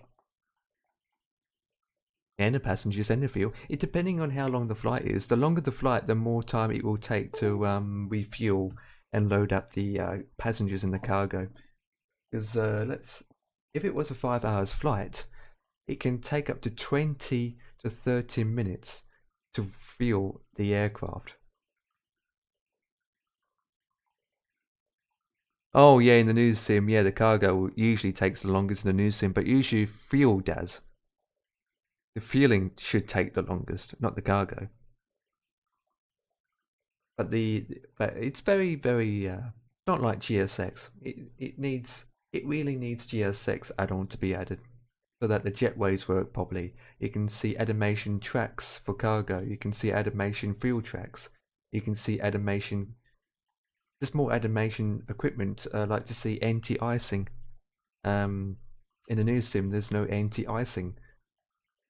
And the passengers and the fuel. It depending on how long the flight is. The longer the flight, the more time it will take to refuel and load up the passengers and the cargo. Because if it was a 5 hours flight, it can take up to 20 to 30 minutes to fuel the aircraft. Oh yeah, in the news sim, yeah, the cargo usually takes the longest in the news sim, but usually fuel does. The fueling should take the longest, not the cargo. But it's very not like GSX. It really needs GSX add-on to be added, so that the jetways work properly. You can see animation tracks for cargo. You can see animation fuel tracks. You can see animation, just more animation equipment. Like to see anti-icing. In the new sim, there's no anti-icing,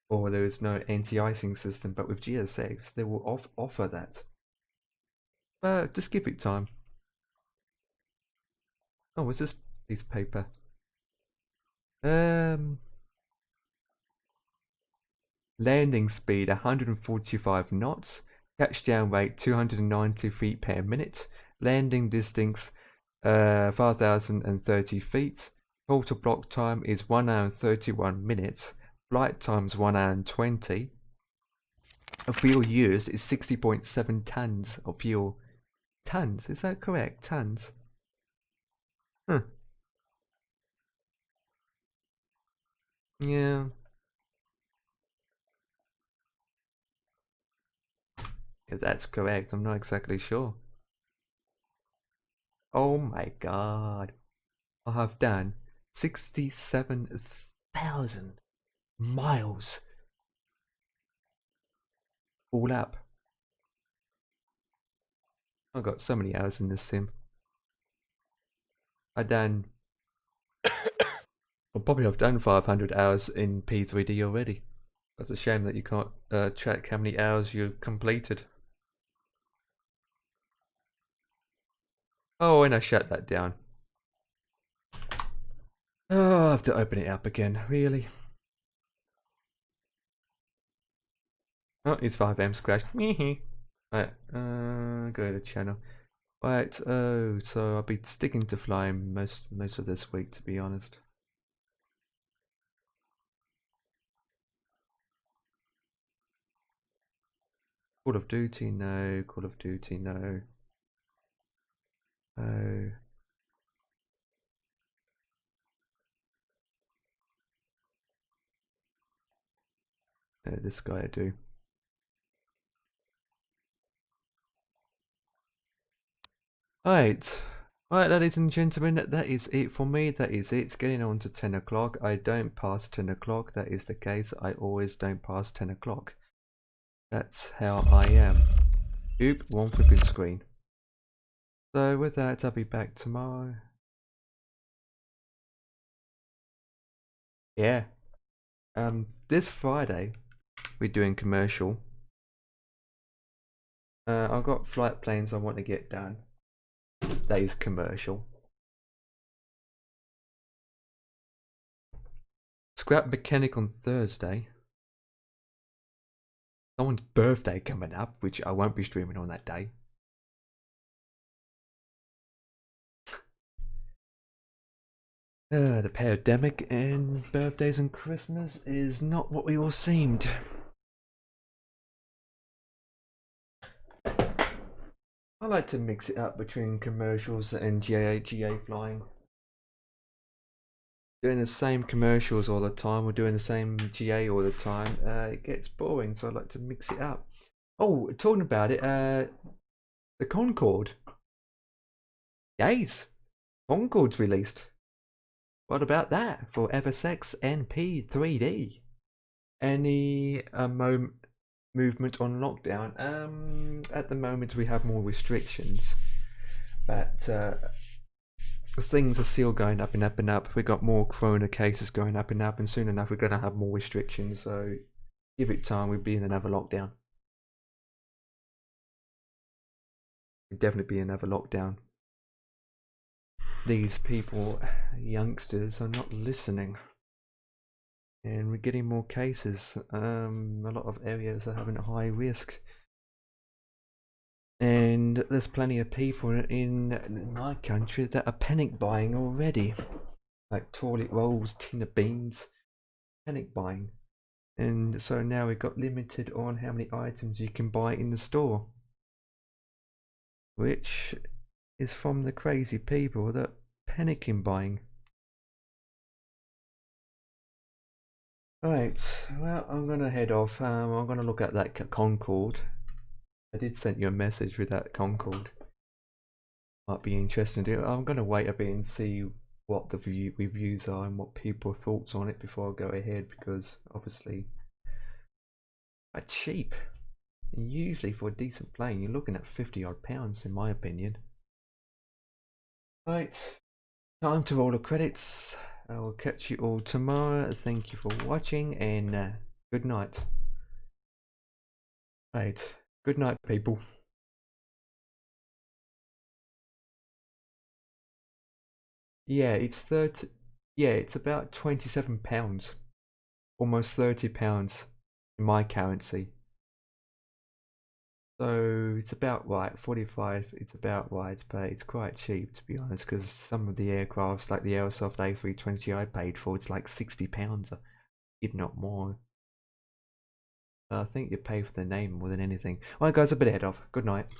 or there is no anti-icing system. But with GSX, they will offer that. But just give it time. Oh, what's this piece of paper? Landing speed 145 knots, touchdown rate 290 feet per minute, landing distance 5,030 feet, total block time is 1 hour and 31 minutes, flight time is 1 hour and 20, fuel used is 60.7 tons of fuel. Tons, is that correct? Tons? Huh. Yeah. If that's correct, I'm not exactly sure. Oh my god. I have done 67,000 miles. All up. I've got so many hours in this sim. I've done... Well, probably I've done 500 hours in P3D already. That's a shame that you can't check how many hours you've completed. Oh, and I shut that down. Oh, I have to open it up again, really. Oh, it's 5M crashed. Right, go to channel. Right, oh, so I'll be sticking to flying most of this week, to be honest. Call of Duty, no. Call of Duty, no. Oh. No, this guy I do. Right, ladies and gentlemen, that is it for me. That is it. It's getting on to 10 o'clock. I don't pass 10 o'clock. That is the case. I always don't pass 10 o'clock. That's how I am. Oop, one flipping screen. So with that, I'll be back tomorrow. Yeah. This Friday we're doing commercial. I've got flight planes I want to get done. That is commercial. Scrap mechanic on Thursday. Someone's birthday coming up, which I won't be streaming on that day. The pandemic and birthdays and Christmas is not what we all seemed. I like to mix it up between commercials and GA flying. Doing the same commercials all the time or doing the same GA all the time, it gets boring, so I like to mix it up. Oh, talking about it, the Concorde. Yes, Concorde's released. What about that for FSX and P3D? Any movement on lockdown? At the moment we have more restrictions, but things are still going up and up and up. We got more corona cases going up and up, and soon enough we're going to have more restrictions. So give it time, we'll be in another lockdown. We'll definitely be in another lockdown. These people, youngsters, are not listening, and we're getting more cases. A lot of areas are having a high risk, and there's plenty of people in my country that are panic buying already, like toilet rolls, tin of beans, panic buying. And so now we've got limited on how many items you can buy in the store, which is from the crazy people that panicking buying. Right, well, I'm gonna head off. I'm gonna look at that Concorde. I did send you a message with that Concorde. Might be interesting to do. I'm gonna wait a bit and see what the reviews are and what people's thoughts on it before I go ahead, because obviously it's cheap. And usually for a decent plane you're looking at 50 odd pounds in my opinion. Right, time to roll the credits. I will catch you all tomorrow. Thank you for watching, and good night. Right, good night people. Yeah, it's 30. Yeah, it's about £27, almost £30 in my currency. So it's about right, 45. It's about right, but it's quite cheap to be honest, because some of the aircrafts, like the Airsoft A320 I paid for, it's like £60, if not more. I think you pay for the name more than anything. Alright guys, I better head off. Good night.